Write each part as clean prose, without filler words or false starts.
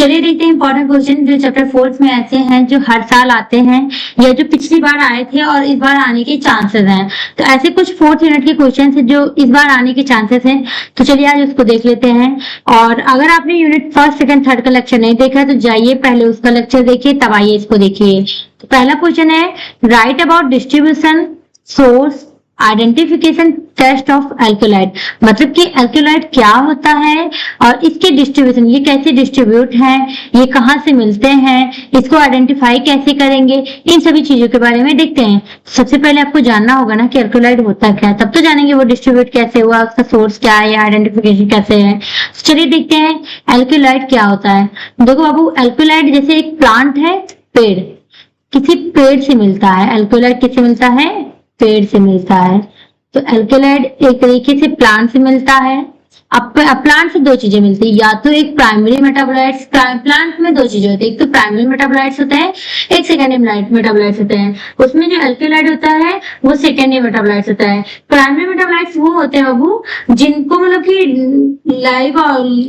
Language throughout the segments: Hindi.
चलिए देखते हैं इंपॉर्टेंट क्वेश्चन जो चैप्टर 4 में ऐसे हैं जो हर साल आते हैं या जो पिछली बार आए थे और इस बार आने के चांसेस हैं। तो ऐसे कुछ 4th यूनिट के क्वेश्चन हैं जो इस बार आने के चांसेस हैं। तो चलिए आज उसको देख लेते हैं। और अगर आपने यूनिट 1st, 2nd, 3rd का लेक्चर नहीं देखा है तो जाइए पहले उसका लेक्चर देखिए, तब आइए इसको देखिए। तो पहला क्वेश्चन है, right about distribution, source, identification, test of alkaloid. मतलब कि एल्कोलाइट क्या होता है और इसके डिस्ट्रीब्यूशन, ये कैसे डिस्ट्रीब्यूट है, ये कहाँ से मिलते हैं, इसको आइडेंटिफाई कैसे करेंगे, इन सभी चीजों के बारे में देखते हैं। सबसे पहले आपको जानना होगा ना कि एल्कोलाइट होता क्या है, तब तो जानेंगे वो डिस्ट्रीब्यूट कैसे हुआ, उसका सोर्स क्या है, आइडेंटिफिकेशन कैसे है। चलिए देखते हैं एल्कोलाइट क्या होता है। देखो बाबू, एल्कोलाइट जैसे एक प्लांट है, पेड़, किसी पेड़ से मिलता है। एल्कोलाइट किससे मिलता है? पेड़ से मिलता है। तो एल्कोलाइड एक तरीके से प्लांट से मिलता है। अब प्लांट से दो चीजें मिलती है, या तो एक प्राइमरी मेटाबोलाइट्स, प्लांट में दो चीजें होती है, एक तो प्राइमरी मेटाबोलाइट्स होते हैं, एक सेकेंडरी मेटाबोलाइट्स होते हैं। उसमें जो एल्कोलाइड होता है वो सेकेंडरी मेटाबोलाइट्स होता है। प्राइमरी मेटाबोलाइट्स वो होते हैं बाबू जिनको मतलब कि लाइव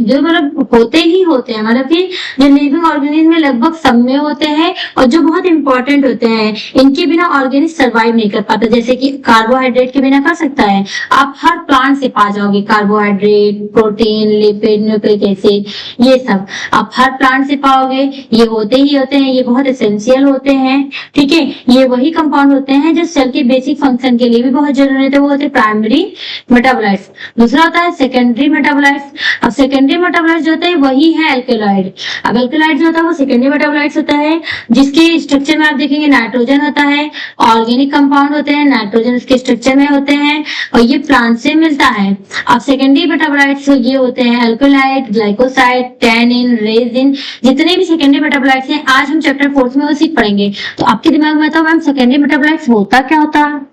जो मतलब होते ही होते हैं, मतलब कि जो लिविंग ऑर्गेनिज्म में लगभग सब में होते हैं और जो बहुत इंपॉर्टेंट होते हैं। इनके बिना ऑर्गेनिज्म सर्वाइव नहीं कर पाता। जैसे कि कार्बोहाइड्रेट के बिना कर सकता है, आप हर प्लांट से पा जाओगे carbohydrate, protein, lipid, nucleic acid, ये सब आप हर प्लांट से पाओगे। ये होते ही होते हैं, ये बहुत एसेंशियल होते हैं। ठीक है, ये वही कंपाउंड होते हैं जो सेल के बेसिक फंक्शन के लिए भी बहुत जरूरी होते हैं, वो होते हैं प्राइमरी मेटाबोलाइट्स। दूसरा होता है सेकेंडरी मेटाबोलाइट्स। अब सेकेंडरी मेटाबोलाइट्स जो होते हैं वही है एल्कोलाइड। अब एल्कोलाइड जो होता है वो सेकेंडरी मेटाबोलाइट्स होता है, जिसके स्ट्रक्चर में आप देखेंगे नाइट्रोजन होता है, ऑर्गेनिक कंपाउंड होते हैं, नाइट्रोजन उसके स्ट्रक्चर में होते हैं और ये प्लांट से मिलता है। अब सेकेंडरी मेटाबोलाइट्स ये होते हैं अल्कोलाइड, ग्लाइकोसाइड, टैनिन, रेजिन, जितने भी सेकेंडरी मेटाबोलाइट्स हैं आज हम चैप्टर 4 में वो सीख पढ़ेंगे। तो आपके दिमाग में तो मैम सेकेंडरी मेटाबोलाइट्स होता क्या होता है?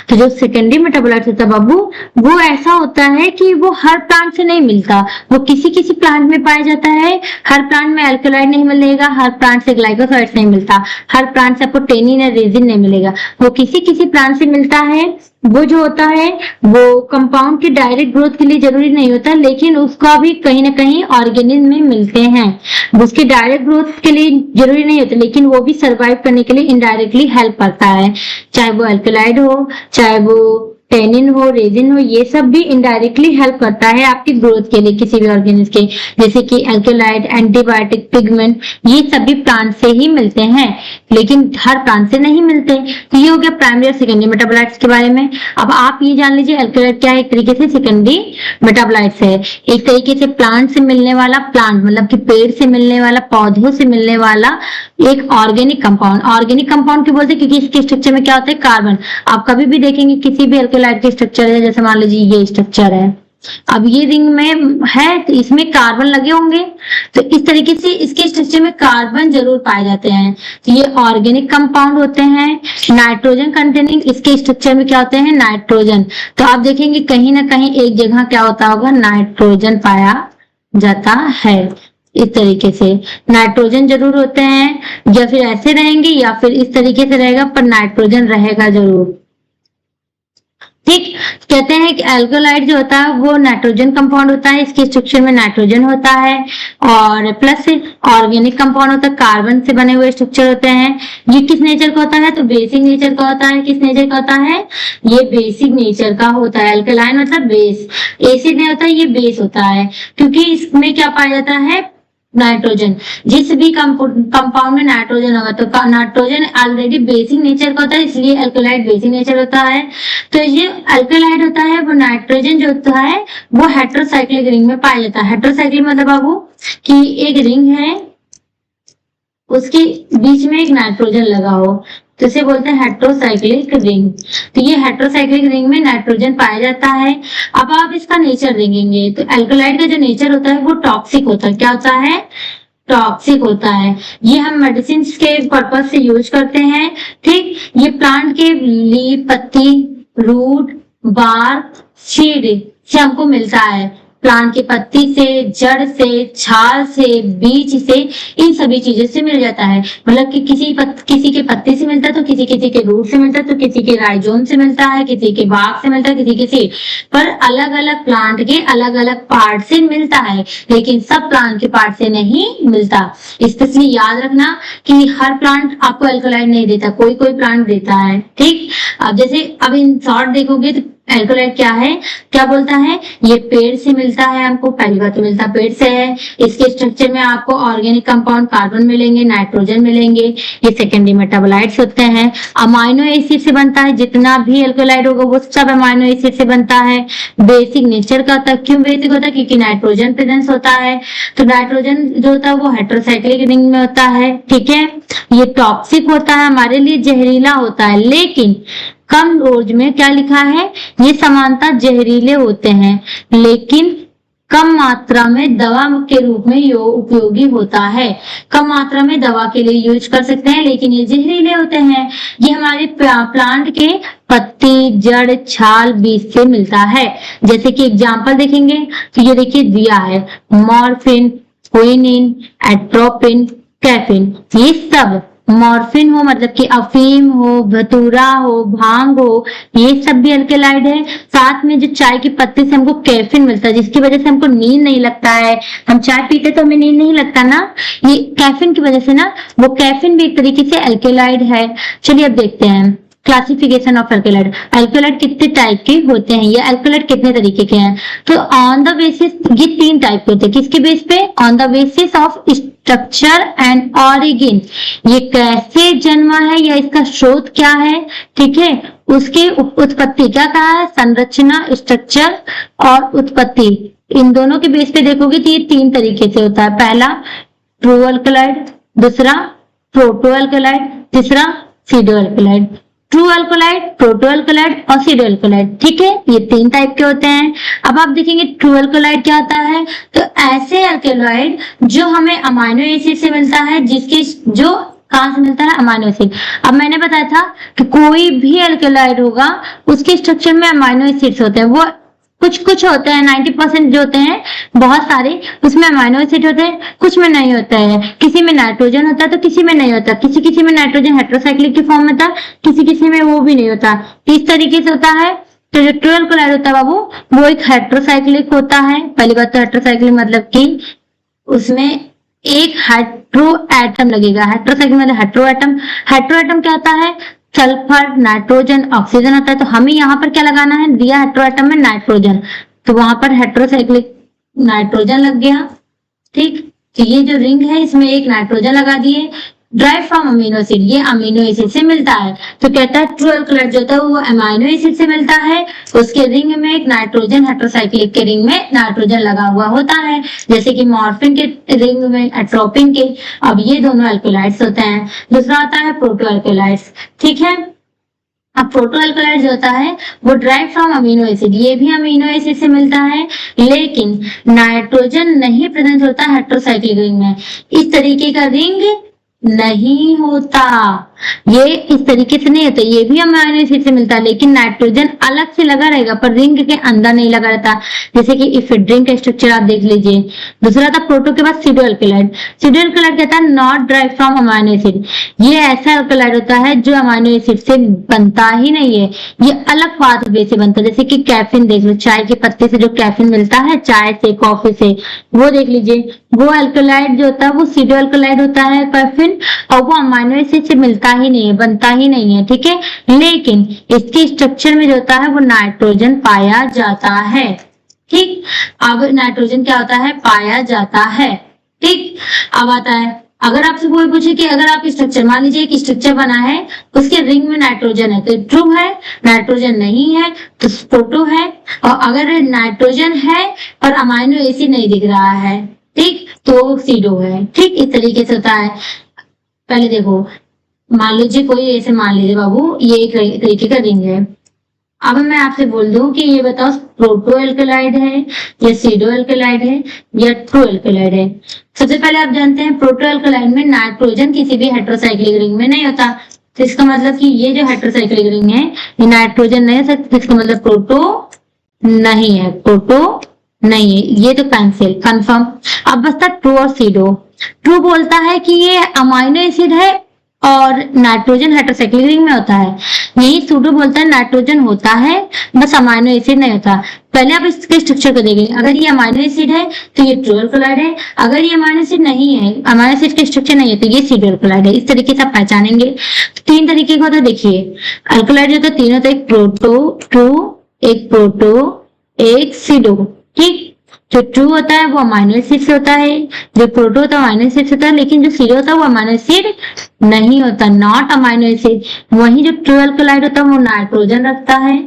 तो जो सेकेंडरी मेटाबोलाइट्स होता है बाबू, वो ऐसा होता है कि वो हर प्लांट से नहीं मिलता, वो किसी किसी प्लांट में पाया जाता है। हर प्लांट में अल्कोलाइड नहीं मिलेगा, हर प्लांट से ग्लाइकोसाइड्स नहीं मिलता, हर प्लांट से आपको टेनिन या रेजिन नहीं मिलेगा, वो किसी किसी प्लांट से मिलता है। वो जो होता है वो कंपाउंड के डायरेक्ट ग्रोथ के लिए जरूरी नहीं होता, लेकिन उसका भी कहीं ना कहीं ऑर्गेनिज्म में मिलते हैं। उसके डायरेक्ट ग्रोथ के लिए जरूरी नहीं होता, लेकिन वो भी सरवाइव करने के लिए इनडायरेक्टली हेल्प करता है। चाहे वो अल्कोलाइड हो, चाहे वो टेनिन हो, रेजिन हो, ये सब भी इनडायरेक्टली हेल्प करता है आपकी ग्रोथ के लिए किसी भी ऑर्गेनिज्म के। जैसे कि अल्कोलाइड, एंटीबायोटिक, पिगमेंट, ये सभी प्लांट से ही मिलते हैं, लेकिन हर प्लांट से नहीं मिलते। तो ये हो गया प्राइमरी और सेकेंडरी मेटाबोलाइट्स के बारे में। अब आप ये जान लीजिए अल्कोलाइड क्या है, एक तरीके से सेकेंडरी मेटाबोलाइट्स है। एक तरीके से प्लांट से मिलने वाला, प्लांट मतलब कि पेड़ से मिलने वाला, पौधों से मिलने वाला एक ऑर्गेनिक कंपाउंड। ऑर्गेनिक कंपाउंड क्यों बोलते हैं? क्योंकि इसके स्ट्रक्चर में क्या होता है? कार्बन। आप कभी भी देखेंगे किसी भी एल्कोलाइड के स्ट्रक्चर है, जैसे मान लीजिए ये स्ट्रक्चर है, अब ये रिंग में है तो इसमें कार्बन लगे होंगे, तो इस तरीके से इसके स्ट्रक्चर में कार्बन जरूर पाए जाते हैं। तो ये ऑर्गेनिक कंपाउंड होते हैं। नाइट्रोजन कंटेनिंग, इसके स्ट्रक्चर में क्या होते हैं? नाइट्रोजन। तो आप देखेंगे कहीं ना कहीं एक जगह क्या होता होगा? नाइट्रोजन पाया जाता है। इस तरीके से नाइट्रोजन जरूर होते हैं, या फिर ऐसे रहेंगे या फिर इस तरीके से रहेगा, पर नाइट्रोजन रहेगा जरूर। ठीक, कहते हैं कि एल्कोलाइड जो होता है वो नाइट्रोजन कंपाउंड होता है, इसके स्ट्रक्चर में नाइट्रोजन होता है और प्लस ऑर्गेनिक कंपाउंड होता है, कार्बन से बने हुए स्ट्रक्चर होते हैं। ये किस नेचर का होता है? तो बेसिक नेचर का होता है। किस नेचर का होता है? ये बेसिक नेचर का होता है। एल्कलाइन मतलब बेस, एसिड नहीं होता, ये बेस होता है, क्योंकि इसमें क्या पाया जाता है? नाइट्रोजन। जिस भी कंपाउंड में नाइट्रोजन होगा तो नाइट्रोजन ऑलरेडी बेसिक नेचर का होता है, इसलिए अल्कोलाइड बेसिक नेचर होता है। तो ये अल्कोलाइड होता है वो नाइट्रोजन जो होता है वो हेट्रोसाइक्लिक रिंग में पाया जाता है। हेट्रोसाइक्लिक मतलब बाबू कि एक रिंग है, उसके बीच में एक नाइट्रोजन लगा हो, तो इसे बोलते हैं हेट्रोसाइक्लिक रिंग। तो ये हेट्रोसाइक्लिक रिंग में नाइट्रोजन पाया जाता है। अब आप इसका नेचर देखेंगे तो एल्कोलाइड का जो नेचर होता है वो टॉक्सिक होता है। क्या होता है? टॉक्सिक होता है। ये हम मेडिसिन के पर्पज से यूज करते हैं। ठीक, ये प्लांट के लीफ, पत्ती, रूट, बार, सीड से हमको मिलता है। प्लांट के पत्ती से, जड़ से, छाल से, बीज से, इन सभी चीजों से मिल जाता है। मतलब कि किसी के पत्ते से मिलता है तो किसी के रूट से मिलता है, तो किसी के राइजोम से मिलता है, किसी के बाग से मिलता है, किसी के सीड, पर अलग अलग प्लांट के अलग अलग पार्ट से मिलता है, लेकिन सब प्लांट के पार्ट से नहीं मिलता। स्पेशली याद रखना कि हर प्लांट आपको एल्कोलाइड नहीं देता, कोई कोई प्लांट देता है। ठीक, अब जैसे अब इन शॉर्ट देखोगे तो एल्कोलाइड क्या है, क्या बोलता है, ये पेड़ से मिलता है हमको, पहली बात तो मिलता पेड़ से है। इसके स्ट्रक्चर में आपको ऑर्गेनिक कंपाउंड कार्बन मिलेंगे, नाइट्रोजन मिलेंगे, ये सेकेंडरी मेटाबोलाइट्स होते हैं। अमाइनो एसिड से बनता है, जितना भी एल्कोलाइड होगा वो सब अमाइनो एसिड से बनता है। बेसिक नेचर का होता है, क्यों बेसिक होता है, क्योंकि नाइट्रोजन प्रेजेंस होता है। तो नाइट्रोजन जो होता है वो हेटेरोसाइक्लिक रिंग में होता है। ठीक है, ये टॉक्सिक होता है, हमारे लिए जहरीला होता है, लेकिन कम डोज में क्या लिखा है, ये समानता जहरीले होते हैं, लेकिन कम मात्रा में दवा के रूप में उपयोगी होता है। कम मात्रा में दवा के लिए यूज कर सकते हैं, लेकिन ये जहरीले होते हैं। ये हमारे प्लांट के पत्ती, जड़, छाल, बीज से मिलता है। जैसे कि एग्जांपल देखेंगे तो ये देखिए दिया है, मॉर्फिन, क्विनिन, एट्रोपिन, कैफीन, ये सब मॉर्फिन हो मतलब कि अफीम हो, धतूरा हो, भांग हो, ये सब भी एल्केलाइड है। साथ में जो चाय की पत्ती से हमको कैफीन मिलता है, जिसकी वजह से हमको नींद नहीं लगता है। हम चाय पीते तो हमें नींद नहीं लगता ना, ये कैफीन की वजह से ना, वो कैफीन भी एक तरीके से एल्केलाइड है। चलिए अब देखते हैं क्लासिफिकेशन ऑफ एल्केलाइड। एल्केलाइड कितने टाइप के होते हैं, ये एल्केलाइड कितने तरीके के हैं, तो ऑन द बेसिस ये 3 टाइप के होते हैं। किसके बेस पे, on the basis of structure and origin, ये कैसे जन्मा है या इसका स्रोत क्या है। ठीक है, उसके उत्पत्ति क्या कहा है, संरचना, स्ट्रक्चर और उत्पत्ति, इन दोनों के बेस पे देखोगे तो ये 3 तरीके से होता है। पहला ट्रू एल्केलाइड, दूसरा प्रोटो एल्केलाइड, तीसरा pseudo alkaloid. True alkaloid, proto alkaloid और सीडो एल्कोलाइड। ठीक है, ये 3 टाइप के होते हैं। अब आप देखेंगे ट्रू एल्कोलाइड क्या होता है, तो ऐसे एल्कोलाइड जो हमें अमाइनो एसिड से मिलता है, जिसके जो कहां से मिलता है, अमाइनो एसिड। अब मैंने बताया था कि कोई भी एल्कोलाइड होगा उसके स्ट्रक्चर में अमाइनो एसिड्स होते हैं, वो कुछ होते हैं, 90% जो होते हैं, बहुत सारे उसमें अमाइनो एसिड होते हैं, कुछ में नहीं होता है। किसी में नाइट्रोजन होता है तो किसी में नहीं होता, किसी में नाइट्रोजन हेटेरोसाइक्लिक की फॉर्म में था, किसी में वो भी नहीं होता। इस तरीके से होता है। तो जो ट्रू एल्कोलाइड होता है बाबू, वो एक हेटेरोसाइक्लिक होता है। पहली बात तो हेटेरोसाइक्लिक मतलब कि उसमें एक हेटेरो एटम लगेगा। हेटेरोसाइक्लिक मतलब हेटेरो एटम। हेटेरो एटम क्या होता है, सल्फर, नाइट्रोजन, ऑक्सीजन होता है। तो हमें यहाँ पर क्या लगाना है, दिया हेटेरोएटम में नाइट्रोजन, तो वहां पर हेटेरोसाइक्लिक नाइट्रोजन लग गया। ठीक, तो ये जो रिंग है इसमें एक नाइट्रोजन लगा दिए। ड्राइव फ्रॉम अमीनो एसिड, ये अमीनो एसिड से मिलता है। तो कहता है ट्रू एल्कोलाइड जो होता है वो अमीनो एसिड से मिलता है, उसके रिंग में एक नाइट्रोजन, हेटेरोसाइक्लिक के रिंग में नाइट्रोजन लगा हुआ होता है, जैसे कि मॉर्फिन के रिंग में एट्रोपिन के। अब ये दोनों एल्कोलाइड्स होते हैं। दूसरा होता है प्रोटो एल्कोलाइड्स। ठीक है, अब प्रोटो एल्कोलाइड जो होता है वो ड्राइव फ्रॉम अमीनो एसिड, ये भी अमीनो एसिड से मिलता है, लेकिन नाइट्रोजन नहीं प्रेजेंट होता हेटेरोसाइक्लिक रिंग में। इस तरीके का रिंग नहीं होता, ये इस तरीके से नहीं होता, ये भी अमीनो एसिड से मिलता है, लेकिन नाइट्रोजन अलग से लगा रहेगा पर रिंग के अंदर नहीं लगा रहता। जैसे कि इफेड्रिन का स्ट्रक्चर आप देख लीजिए। दूसरा था प्रोटो के बाद सीडो एल्कोलाइड। सीडो एल्कोलाइड कहता है not drive from amino acid, ये ऐसा एल्कोलाइड होता है जो अमीनो एसिड से बनता ही नहीं है, ये अलग पाथवे से बनता है। जैसे कि कैफीन देख लो, चाय के पत्ते से जो कैफीन मिलता है, चाय से, कॉफी से, वो देख लीजिए, वो एल्कोलाइड जो होता है वो सीडो एल्कोलाइड होता है कैफीन, और वो अमीनो एसिड से मिलता ही नहीं है, बनता ही नहीं है। ठीक है, लेकिन इसके स्ट्रक्चर में जो होता है वो नाइट्रोजन पाया जाता है। ठीक, अब नाइट्रोजन क्या होता है, पाया जाता है। ठीक, अब आता है, अगर आपसे कोई पूछे कि अगर आप स्ट्रक्चर, मान लीजिए एक स्ट्रक्चर बना है, उसके रिंग में नाइट्रोजन है तो ट्रू है, नाइट्रोजन नहीं है तो प्रोटो है, और अगर नाइट्रोजन है और अमीनो एसिड नहीं दिख रहा है, ठीक, तो सीडो है। ठीक, इस तरीके से होता है। पहले देखो, मान लीजिए कोई ऐसे, मान लीजिए बाबू ये एक तरीके का रिंग है। अब मैं आपसे बोल दूं कि ये बताओ प्रोटो एल्कोलाइड है या सीडो एल्कोलाइड है या ट्रू एल्कोलाइड है। सबसे पहले आप जानते हैं प्रोटो एल्कोलाइड में नाइट्रोजन किसी भी हेटेरोसाइक्लिक रिंग में नहीं होता, तो इसका मतलब कि ये जो हेटेरोसाइक्लिक रिंग है ये नाइट्रोजन नहीं है, इसका मतलब प्रोटो नहीं है, प्रोटो नहीं है, ये तो कैंसिल कंफर्म। अब बचता ट्रू और सीडो। ट्रू बोलता है कि ये अमाइनो एसिड है और नाइट्रोजन हेटेरोसाइक्लिक रिंग में होता है। यही सूडो बोलता है नाइट्रोजन होता है, बस अमाइनो एसिड नहीं होता। पहले आप इसके स्ट्रक्चर को देखेंगे, अगर ये अमाइनो एसिड है तो ये ट्रू अल्कोलाइड है, अगर ये अमाइनो एसिड नहीं है, अमाइनो एसिड के स्ट्रक्चर नहीं है, तो ये सीडो अल्कोलाइड है। इस तरीके से आप पहचानेंगे। तीन तरीके का होता है, देखिए अल्कोलाइड जो होता है तीन होता है, एक प्रोटो ट्रू, एक प्रोटो, एक सीडो। ठीक, जो ट्रू होता है वो अमाइनो एसिड से होता है, जो प्रोटो होता है अमाइनो एसिड से होता है, लेकिन जो सीडो होता है वो अमाइनो एसिड नहीं होता, नॉट अमाइनो एसिड। वही जो ट्रू अल्कोलाइड होता है वो नाइट्रोजन रखता है,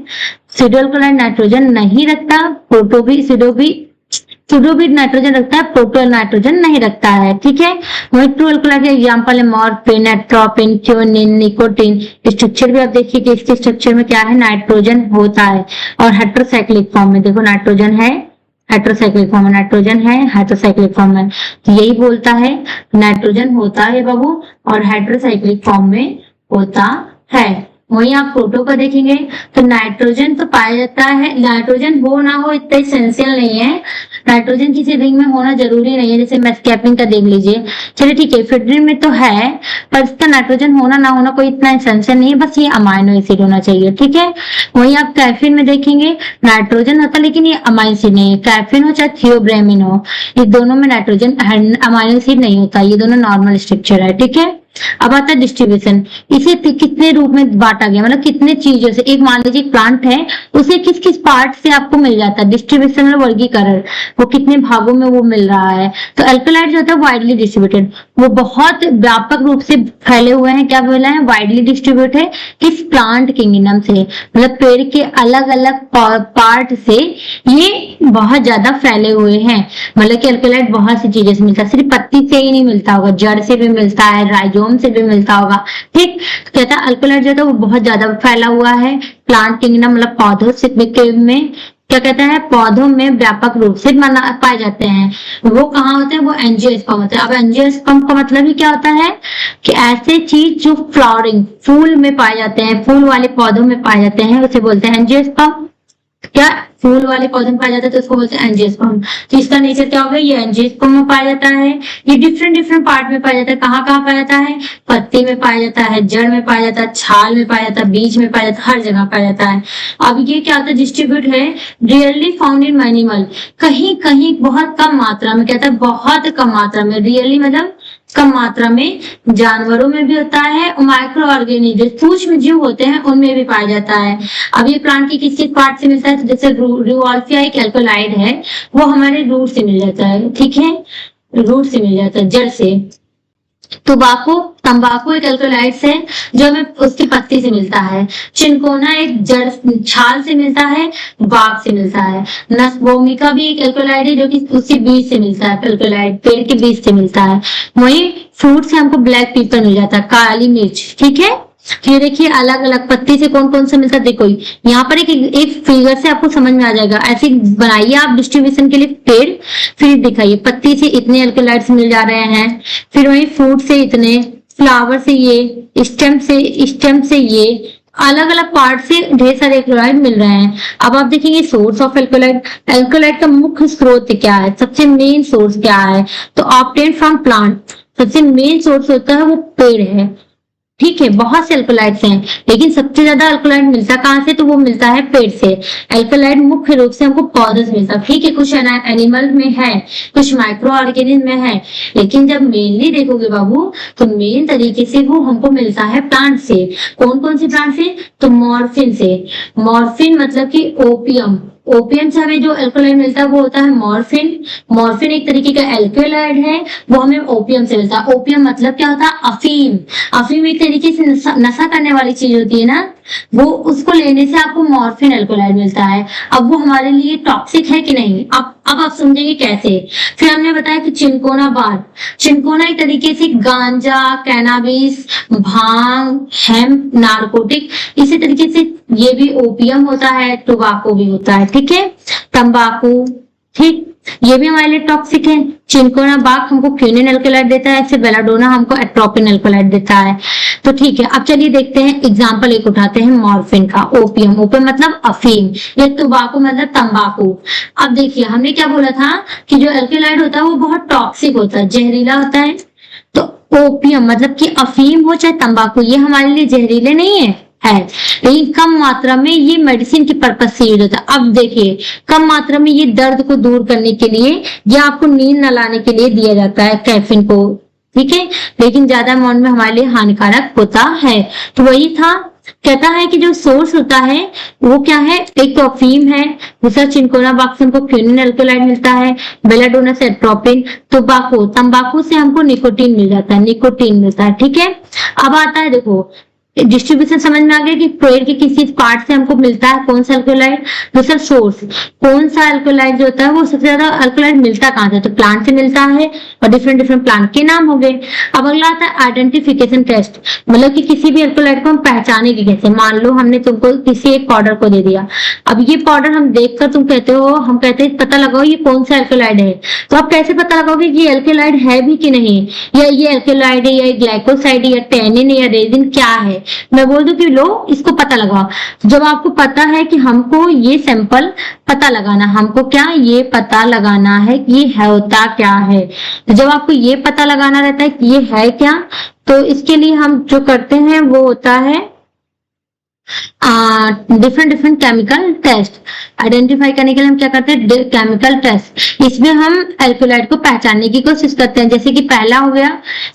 सीडो अल्कोलाइड नाइट्रोजन नहीं रखता, प्रोटो भी सीडो भी नाइट्रोजन रखता है, प्रोटो नाइट्रोजन नहीं रखता है। ठीक है, वही ट्रू अल्कोलाइड के एग्जांपल है morphine, atropine, quinine, nicotine. Structure भी आप देखिए कि इसके स्ट्रक्चर में क्या है, नाइट्रोजन होता है। और हेटेरोसाइक्लिक फॉर्म में देखो नाइट्रोजन है, हेटेरोसाइक्लिक फॉर्म में नाइट्रोजन है, हेटेरोसाइक्लिक फॉर्म में, तो यही बोलता है नाइट्रोजन होता है बाबू और हेटेरोसाइक्लिक फॉर्म में होता है। वहीं आप प्रोटो को देखेंगे तो नाइट्रोजन तो पाया जाता है, नाइट्रोजन हो ना हो इतना एसेंशियल नहीं है, नाइट्रोजन किसी रिंग में होना जरूरी नहीं है, जैसे मैथकैपिंग का देख लीजिए। चलिए ठीक है, फिड्रिन में तो है पर इसका नाइट्रोजन होना ना होना कोई इतना एसेंशियल नहीं है, बस ये अमाइनो एसिड होना चाहिए। ठीक है, वहीं आप कैफीन में देखेंगे नाइट्रोजन होता है लेकिन ये अमाइनो एसिड नहीं है, कैफीन हो चाहे थियोब्रेमिन हो, ये दोनों में नाइट्रोजन अमाइनो एसिड नहीं होता, ये दोनों नॉर्मल स्ट्रक्चर है। ठीक है, अब आता है डिस्ट्रीब्यूशन। इसे कितने रूप में बांटा गया, मतलब कितने चीजों से, एक मान लीजिए प्लांट है उसे किस किस पार्ट से आपको मिल जाता है। डिस्ट्रीब्यूशन में वर्गीकरण, वो कितने भागों में वो मिल रहा है। तो अल्कलॉइड जो होता है वाइडली डिस्ट्रीब्यूटेड, वो बहुत व्यापक रूप से फैले हुए हैं। क्या बोला है, वाइडली डिस्ट्रीब्यूटेड किस प्लांट किंगडम से, मतलब पेड़ के अलग अलग पार्ट से ये बहुत ज्यादा फैले हुए हैं। मतलब कि अल्कलॉइड बहुत सी चीजों से मिलता है, सिर्फ पत्ती से ही नहीं मिलता होगा, जड़ से भी मिलता है, राइजोम से भी मिलता होगा। ठीक, कहता है अल्कलॉइड जो है वो बहुत ज्यादा फैला हुआ है प्लांट किंगडम, मतलब पौधों से में, क्या कहता है, पौधों में व्यापक रूप से पाए जाते हैं। वो कहाँ होते हैं, वो एंजियोस्पर्म होते हैं। अब एंजियोस्पर्म का मतलब ही क्या होता है कि ऐसे चीज जो फ्लावरिंग फूल में पाए जाते हैं, फूल वाले पौधों में पाए जाते हैं, उसे बोलते हैं एंजियोस्पर्म। क्या फूल वाले पौधे में पाया जाता है तो उसको बोलते हैं एंजियोस्पर्म। तो इसका नेचर क्या होगा, ये एंजियोस्पर्म में पाया जाता है। ये डिफरेंट डिफरेंट पार्ट में पाया जाता है। कहाँ कहाँ पाया जाता है, पत्ती में पाया जाता है, जड़ में पाया जाता है, छाल में पाया जाता है, बीज में पाया जाता है, हर जगह पाया जाता है। अब ये क्या होता है, डिस्ट्रीब्यूट है, रियरली फाउंड इन एनिमल, कहीं कहीं बहुत कम मात्रा में, कहता है बहुत कम मात्रा में, रियरली मतलब कम मात्रा में, जानवरों में भी होता है और माइक्रो ऑर्गेनिज्म जो सूक्ष्म जीव होते हैं उनमें भी पाया जाता है। अब ये प्लांट की किस किस पार्ट से मिलता है, तो जैसे रूअल्फिया एक एल्कोलाइड है, वो हमारे रूट से मिल जाता है। ठीक है, रूट से मिल जाता है, जड़ से। तंबाकू एक एल्कोलाइड है जो हमें उसकी पत्ती से मिलता है। चिनकोना एक जड़ छाल से मिलता है, बाग से मिलता है। नसभूमिका भी एक एल्कोलाइड है जो कि उसी बीज से मिलता है, एल्कोलाइड पेड़ के बीज से मिलता है। वही फ्रूट से हमको ब्लैक पेपर मिल जाता है, काली मिर्च। ठीक है, ये देखिए अलग अलग पत्ती से कौन कौन सा मिलता है। देखो यहाँ पर एक फिगर से आपको समझ में आ जाएगा। ऐसे बनाइए आप डिस्ट्रीब्यूशन के लिए पेड़, फिर दिखाइए पत्ती से इतने अल्कलॉइड्स मिल जा रहे हैं, फिर वही फ्रूट से इतने, फ्लावर से ये, स्टेम से ये, अलग अलग पार्ट से ढेर सारे एल्कोलाइड मिल रहे हैं। अब आप देखेंगे सोर्स ऑफ एल्कोलाइड, एल्कोलाइड का मुख्य स्रोत क्या है, सबसे मेन सोर्स क्या है, तो ऑब्टेन फ्रॉम प्लांट, सबसे मेन सोर्स होता है वो पेड़ है। ठीक है, बहुत से अल्कोलाइड्स हैं लेकिन सबसे ज्यादा अल्कोलाइड मिलता कहाँ से, तो वो मिलता है पेड़ से। अल्कोलाइड मुख्य रूप से हमको पौधों से मिलता है। ठीक है, कुछ एनिमल में है, कुछ माइक्रो ऑर्गेनिज्म में है, लेकिन जब मेनली देखोगे बाबू तो मेन तरीके से वो हमको मिलता है प्लांट से। कौन कौन से प्लांट से, तो मॉर्फिन से। मॉर्फिन मतलब कि ओपियम, ओपियम से हमें जो एल्कोलाइड मिलता है वो होता है मॉर्फिन। मॉर्फिन एक तरीके का एल्कोलाइड है, वो हमें ओपियम से मिलता है। ओपियम मतलब क्या होता है, अफीम। अफीम एक तरीके से नशा करने वाली चीज होती है ना, वो उसको लेने से आपको मॉर्फिन एल्कोलाइड मिलता है। अब वो हमारे लिए टॉक्सिक है कि नहीं, अब आप समझेंगे कैसे। फिर हमने बताया कि चिनकोना बार, चिनकोना एक तरीके से गांजा, कैनाबिस, भांग, हेम्प, नारकोटिक, इसी तरीके से ये भी ओपियम होता है, टोबैको भी होता है। ठीक है, तंबाकू। ठीक, ये भी हमारे लिए टॉक्सिक है। चिनकोनाबाक हमको क्विनिन अल्कोलाइड देता है, बेलाडोना हमको एट्रोपिन अल्कोलाइड देता है। तो ठीक है, अब चलिए देखते हैं एग्जांपल एक उठाते हैं मॉर्फिन का। ओपियम, ओपियम मतलब अफीम, या टोबाको मतलब तंबाकू। अब देखिए हमने क्या बोला था कि जो अल्कोलाइड होता है वो बहुत टॉक्सिक होता है, जहरीला होता है। तो ओपियम मतलब कि अफीम हो चाहे तंबाकू, ये हमारे लिए जहरीले नहीं है लेकिन कम मात्रा में ये मेडिसिन के पर्पज से यूज होता है। अब देखिए कम मात्रा में ये दर्द को दूर करने के लिए या आपको नींद न लाने के लिए दिया जाता है कैफीन को, ठीक है, लेकिन ज्यादा अमाउंट में हमारे लिए हानिकारक होता है। तो वही था, कहता है कि जो सोर्स होता है वो क्या है, एक तो अफीम है, दूसरा चिनकोनाबाक से हमको क्विनिन अल्कोलाइड मिलता है, बेलाडोना से एट्रोपिन, टोबाको, तंबाकू से हमको निकोटीन मिल जाता है, निकोटीन मिलता है, ठीक है। अब आता है देखो डिस्ट्रीब्यूशन समझ में आ गया कि पेड़ के किसी पार्ट से हमको मिलता है कौन सा अल्कोलाइड, दूसरा सोर्स कौन सा अल्कोलाइड जो होता है वो सबसे ज्यादा अल्कोलाइड मिलता कहाँ से, तो प्लांट से मिलता है और डिफरेंट डिफरेंट प्लांट के नाम हो गए। अब अगला आता है आइडेंटिफिकेशन टेस्ट, मतलब कि किसी भी अल्कोलाइड को हम पहचाने की कैसे। मान लो हमने तुमको किसी एक पाउडर को दे दिया, अब ये पाउडर हम देखकर तुम कहते हो, हम कहते हैं पता लगाओ ये कौन सा अल्कोलाइड है, तो आप कैसे पता लगाओगे कि ये अल्कोलाइड है भी कि नहीं, या ये अल्कोलाइड है या ग्लाइकोसाइड या टेनिन या रेजिन क्या है। मैं बोल दूं कि लो इसको पता लगाओ। जब आपको पता है कि हमको ये सैंपल पता लगाना, हमको क्या ये पता लगाना है कि ये है होता क्या है, तो जब आपको ये पता लगाना रहता है कि ये है क्या, तो इसके लिए हम जो करते हैं वो होता है different different chemical test. Identify करने के लिए हम क्या करते हैं, केमिकल टेस्ट। इसमें हम अल्कोलाइड को पहचानने की कोशिश करते हैं। जैसे कि पहला हो गया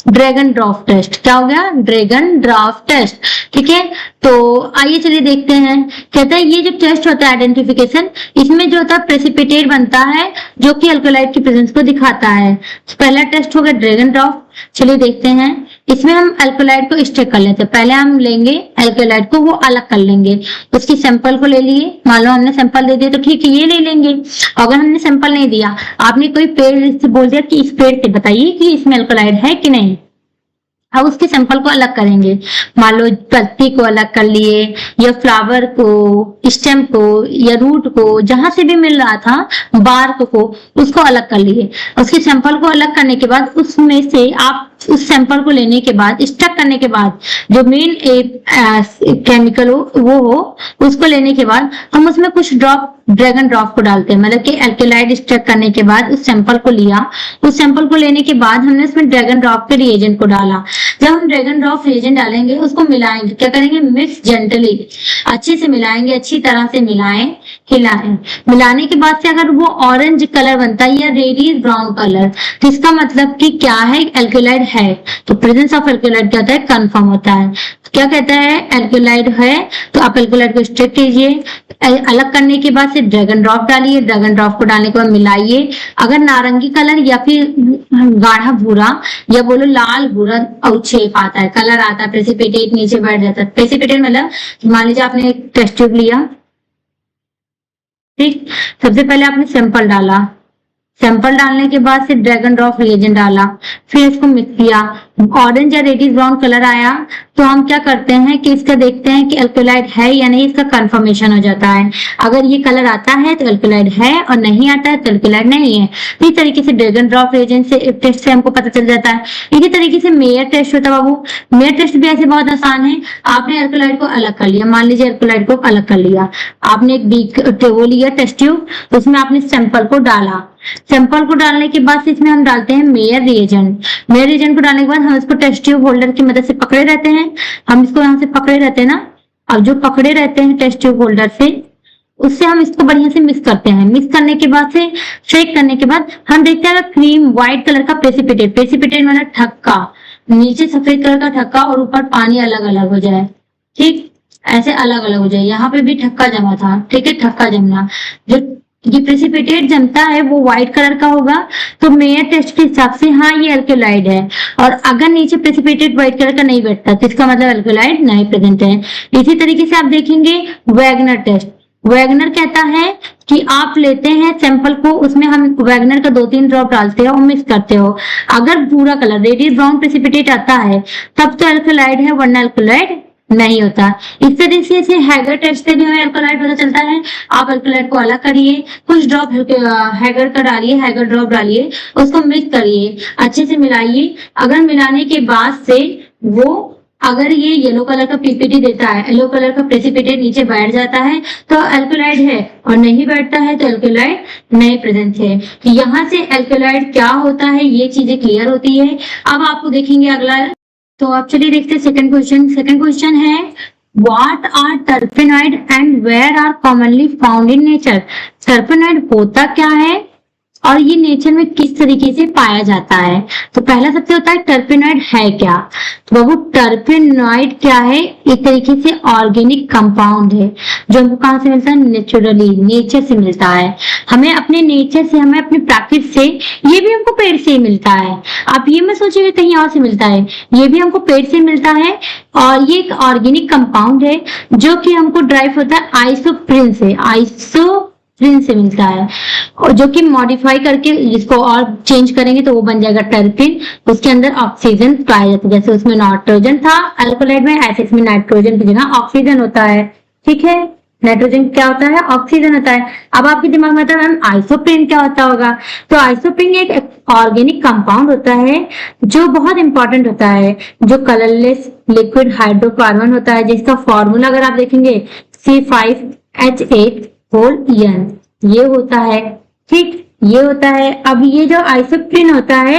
ड्रैगन ड्रॉप टेस्ट। क्या हो गया, ड्रैगन ड्रॉप टेस्ट, ठीक है। तो आइए चलिए देखते हैं। कहता है ये जो टेस्ट होता है आइडेंटिफिकेशन, इसमें जो होता है प्रेसिपिटेट बनता है जो कि अल्कोलाइड की प्रेजेंस को दिखाता है। तो पहला टेस्ट हो गया ड्रैगन ड्रॉप। चलिए देखते हैं, इसमें हम अल्कोलाइड को स्टेक कर लेते हैं। पहले हम लेंगे अल्कोलाइड को, वो अलग कर लेंगे। उसकी सैंपल को ले लिए, मान लो हमने सैंपल दे दिया तो ठीक है ये ले लेंगे। अगर हमने सैंपल नहीं दिया, आपने कोई पेड़ से बोल दिया कि इस पेड़ से बताइए कि इसमें अल्कोलाइड है कि नहीं, अब उसके सैंपल को अलग करेंगे। मान लो पत्ती को अलग कर लिए, या फ्लावर को, स्टेम को, या रूट को, जहां से भी मिल रहा था बार्क को, उसको अलग कर लिए। उसके सैंपल को अलग करने के बाद उसमें से आप उस सैंपल को लेने के बाद, स्टक करने के बाद, जो मेन केमिकल हो वो हो, उसको लेने के बाद हम उसमें कुछ ड्रॉप ड्रैगन ड्रॉप को डालते हैं। मतलब कि अल्कोलाइड स्टक करने के बाद उस सैंपल को लिया, उस सैंपल को लेने के बाद हमने उसमें ड्रैगन ड्रॉप के रिएजेंट को डाला। जब हम ड्रैगन ड्रॉप रिएजेंट डालेंगे उसको मिलाएंगे, क्या करेंगे, मिक्स जेंटली, अच्छे से मिलाएंगे, अच्छी तरह से मिलाएं, हिलाएं। मिलाने के बाद से अगर वो ऑरेंज कलर बनता है या रेडिश ब्राउन कलर, तो इसका मतलब कि क्या है, अल्कोलाइड है। तो प्रेजेंस ऑफ अल्कोलाइड क्या होता है, कंफर्म होता है। क्या कहता है, अल्कोलाइड है, तो आप अल्कोलाइड को स्टेक कीजिए। अलग करने के बाद से ड्रैगन ड्रॉप डालिए, ड्रैगन ड्रॉप को डालने के बाद मिलाइए। अगर नारंगी कलर या फिर गाढ़ा भूरा या बोलो लाल भूरा और शेप आता है, कलर आता है, प्रेसिपिटेट नीचे बैठ जाता है। प्रेसिपिटेट मतलब मान लीजिए आपने एक टेस्ट ट्यूब लिया, ठीक, सबसे पहले आपने सैंपल डाला, सैंपल डालने के बाद से ड्रैगन ड्रॉप रिएजेंट डाला, फिर इसको मिक्स किया, ऑरेंज या रेडिश ब्राउन कलर आया, तो हम क्या करते हैं कि इसका देखते हैं कि अल्कोलाइड है या नहीं, इसका कंफर्मेशन हो जाता है। अगर ये कलर आता है तो अल्कोलाइड है, और नहीं आता है तो अल्कोलाइड नहीं है। इस तरीके से ड्रैगन ड्रॉप रिएजेंट से टेस्ट से हमको पता चल जाता है। इसी तरीके से मेयर टेस्ट होता है बाबू। मेयर टेस्ट भी ऐसे बहुत आसान है। आपने अल्कोलाइड को अलग कर लिया, मान लीजिए अल्कोलाइड को अलग कर लिया, आपने एक वो लिया टेस्ट ट्यूब, उसमें आपने सैंपल को डाला। सैंपल को डालने के बाद इसमें हम डालते हैं मेयर रिएजेंट। मेयर रिएजेंट को डालने के बाद हम इसको टेस्ट ट्यूब होल्डर की मदद से पकड़े रहते हैं। हम इसको यहाँ से पकड़े रहते हैं ना, अब जो पकड़े रहते हैं टेस्ट ट्यूब होल्डर से, उससे हम इसको बढ़िया से मिक्स करते हैं। मिक्स करने के बाद से शेक करने के बाद हम देखते हैं क्रीम व्हाइट कलर का प्रेसिपिटेट, प्रेसिपिटेट मतलब ठक्का, नीचे सफेद कलर का ठक्का और ऊपर पानी अलग अलग हो जाए, ठीक, ऐसे अलग अलग हो जाए। यहाँ पे भी ठक्का जमा था, ठीक है, ठक्का जमना, जो ये प्रेसिपिटेट जमता है वो व्हाइट कलर का होगा, तो मेयर टेस्ट के हिसाब से हाँ ये अल्कोलाइड है। और अगर नीचे प्रेसिपिटेट व्हाइट कलर का नहीं बैठता तो इसका मतलब अल्कोलाइड नहीं प्रेजेंट है। इसी तरीके से आप देखेंगे वैगनर टेस्ट। वैगनर कहता है कि आप लेते हैं सैंपल को, उसमें हम वैगनर का 2-3 ड्रॉप डालते हो और मिक्स करते हो। अगर भूरा कलर रेडिश ब्राउन प्रेसिपिटेट आता है तब तो अल्कोलाइड है, वरना अल्कोलाइड नहीं होता। इस तरीके से हैगर टेस्ट से भी हमें अल्कोलाइट पता चलता है। आप अल्कोलाइट को अलग करिए, कुछ ड्रॉप हैगर का डालिए, हैगर ड्रॉप डालिए, उसको मिक्स करिए, अच्छे से मिलाइए। अगर मिलाने के बाद से वो अगर ये येलो कलर का पीपीटी देता है, येलो कलर का प्रेसिपिटेट नीचे बैठ जाता है तो अल्कोलाइड है, और नहीं बैठता है तो अल्कोलाइड नहीं प्रेजेंट है। तो यहाँ से अल्कोलाइड क्या होता है ये चीजें क्लियर होती है। अब आपको देखेंगे अगला, तो आप चलिए देखते हैं सेकंड क्वेश्चन। सेकंड क्वेश्चन है what are terpenoid and where are commonly found in nature. Terpenoid होता क्या है और ये नेचर में किस तरीके से पाया जाता है। तो पहला सबसे होता है टर्पेनॉइड है क्या। तो बाबू टर्पेनॉइड क्या है, एक तरीके से ऑर्गेनिक कंपाउंड है जो हमको कहाँ से मिलता है, नेचुरली, नेचर से मिलता है। हमें अपने नेचर से, हमें अपने प्रकृति से, ये भी हमको पेड़ से ही मिलता है। आप ये मत सोचिए कहीं और से मिलता है, ये भी हमको पेड़ से मिलता है। और ये एक ऑर्गेनिक कंपाउंड है जो कि हमको ड्राइव होता है आइसोप्रिन से, आइसोप्रिन से मिलता है, और जो कि मॉडिफाई करके जिसको और चेंज करेंगे तो वो बन जाएगा टर्पिन। उसके अंदर ऑक्सीजन पाया जाता है, जैसे उसमें नाइट्रोजन था अल्कोलाइड में, ऐसे इसमें नाइट्रोजन की जगह ऑक्सीजन होता है। ठीक है, नाइट्रोजन क्या होता है, ऑक्सीजन होता है। अब आपके दिमाग में आता है मैम आइसोप्रिन क्या होता होगा। तो आइसोप्रिन एक ऑर्गेनिक कंपाउंड होता है जो बहुत इंपॉर्टेंट होता है, जो कलरलेस लिक्विड हाइड्रोकार्बन होता है, जिसका फॉर्मूला अगर आप देखेंगे C5H8 ये होता है। ठीक, ये होता है। अब ये जो आइसोप्रिन होता है,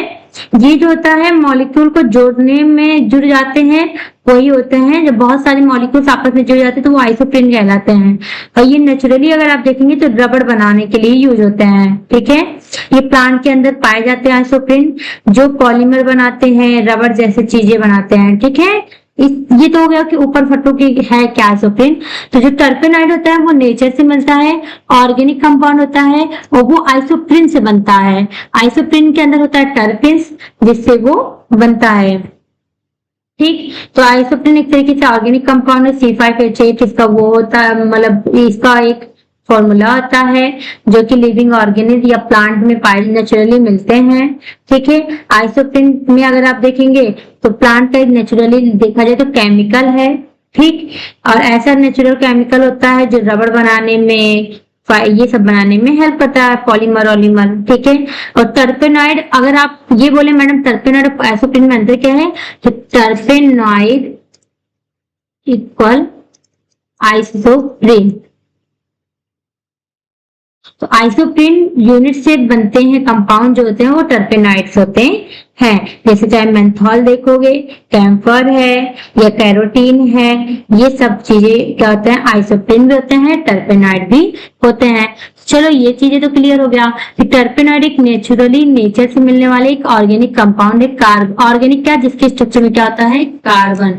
ये जो होता है मॉलिक्यूल को जोड़ने में जुड़ जाते हैं, वही होते हैं जब बहुत सारे मॉलिक्यूल्स आपस में जुड़ जाते हैं तो वो आइसोप्रिन कहलाते हैं। और ये नेचुरली अगर आप देखेंगे तो रबड़ बनाने के लिए यूज होते हैं। ठीक है, ये प्लांट के अंदर पाए जाते हैं आइसोप्रिन, जो पॉलीमर बनाते हैं, रबड़ जैसे चीजें बनाते हैं। ठीक है, ये तो हो गया कि ऊपर फटो की है क्या आइसोप्रिन। तो जो टर्पेनॉइड होता है वो नेचर से मिलता है, ऑर्गेनिक कंपाउंड होता है, और वो आइसोप्रिन से बनता है। आइसोप्रिन के अंदर होता है टर्पिन्स जिससे वो बनता है। ठीक, तो आइसोप्रिन एक तरीके से ऑर्गेनिक कंपाउंड है। C5H8 इसका वो होता है, मतलब इसका एक फॉर्मूला होता है जो कि लिविंग ऑर्गेनिज्म या प्लांट में पाए नेचुरली मिलते हैं। ठीक है, आइसोप्रिन में अगर आप देखेंगे तो प्लांट का नेचुरली देखा जाए तो केमिकल है। ठीक, और ऐसा नेचुरल केमिकल होता है जो रबड़ बनाने में, ये सब बनाने में हेल्प करता है, पॉलीमर ऑलीमर। ठीक है, और टर्पेनॉइड अगर आप ये बोले मैडम टर्पेनॉइड और आइसोप्रिन में अंतर क्या है, तो टर्पेनॉइड इक्वल आइसोप्रिन। तो आइसोप्रिन यूनिट से बनते हैं कंपाउंड जो होते हैं वो टर्पेनॉइड्स होते हैं। जैसे चाहे मेंथॉल देखोगे, कैम्फर है या कैरोटीन है, ये सब चीजें क्या होते हैं, आइसोप्रिन भी होते हैं, टर्पेनॉइड भी होते हैं। चलो ये चीजें तो क्लियर हो गया कि टर्पेनॉइड एक नेचुरली नेचर से मिलने वाले एक ऑर्गेनिक कंपाउंड है। ऑर्गेनिक क्या, जिसके स्ट्रक्चर में क्या होता है, कार्बन।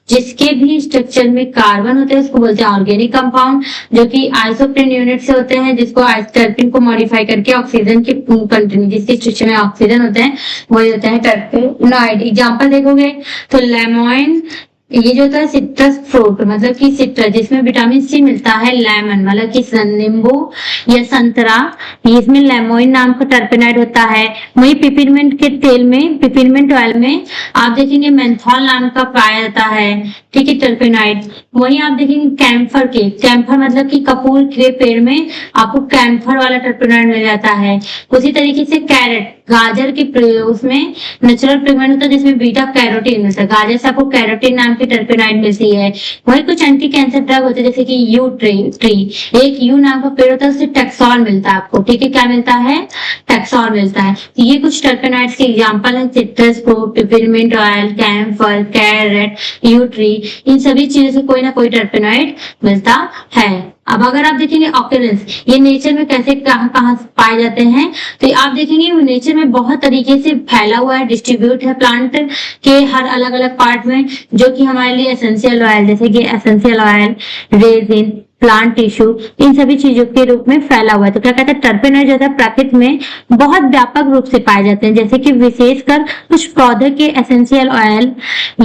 जिसके भी स्ट्रक्चर में कार्बन होते हैं उसको बोलते हैं ऑर्गेनिक कंपाउंड, जो कि आइसोप्रिन यूनिट से होते हैं, जिसको टर्पिन को मॉडिफाई करके ऑक्सीजन के कंटेंट जिसके स्ट्रक्चर में ऑक्सीजन होते हैं वही होते हैं टर्पेनॉइड। एग्जांपल देखोगे तो लेमोइन, ये जो होता है सिट्रस फ्रूट, मतलब कि सिट्रस जिसमें विटामिन सी मिलता है, लेमन मतलब कि नींबू या संतरा, इसमें लेमोइन नाम का टर्पेनॉइड होता है। वही पिपरमिंट के तेल में, पिपरमिंट ऑयल में आप देखेंगे मेंथॉल नाम का पाया जाता है। ठीक है, टर्पेनॉइड। वही आप देखेंगे कैम्फर के, कैम्फर मतलब कि कपूर के पेड़ में आपको कैम्फर वाला टर्पेनॉइड मिल जाता है। उसी तरीके से कैरेट, गाजर के उसमें नेचुरल पिगमेंट होता है जिसमें बीटा कैरोटीन मिलता है, गाजर से आपको कैरोटीन नाम की टर्पेनॉइड मिलती है। वही कुछ एंटी कैंसर ड्रग होते हैं जैसे कि यू ट्री, एक यू नाम का पेड़ होता है, उससे टेक्सॉल मिलता है आपको। ठीक है, क्या मिलता है, टेक्सॉल मिलता है। तो ये कुछ टर्पेनॉइड्स के एग्जांपल है, citrus fruit, peppermint oil, camphor, carrot, yew tree, इन सभी चीजों से कोई ना कोई टर्पेनॉइड मिलता है। अब अगर आप देखेंगे ऑक्यूरेंस, ये नेचर में कैसे कहाँ पाए जाते हैं, तो आप देखेंगे नेचर में बहुत तरीके से फैला हुआ है, डिस्ट्रीब्यूट है प्लांट के हर अलग अलग पार्ट में, जो कि हमारे लिए एसेंशियल ऑयल, जैसे कि essential oil, resin, plant tissue, इन सभी चीजों के रूप में फैला हुआ है। तो क्या कहते हैं, टर्पेनॉइड जो है प्रकृति में बहुत व्यापक रूप से पाए जाते हैं, जैसे कि विशेषकर कुछ पौधे के एसेंशियल ऑयल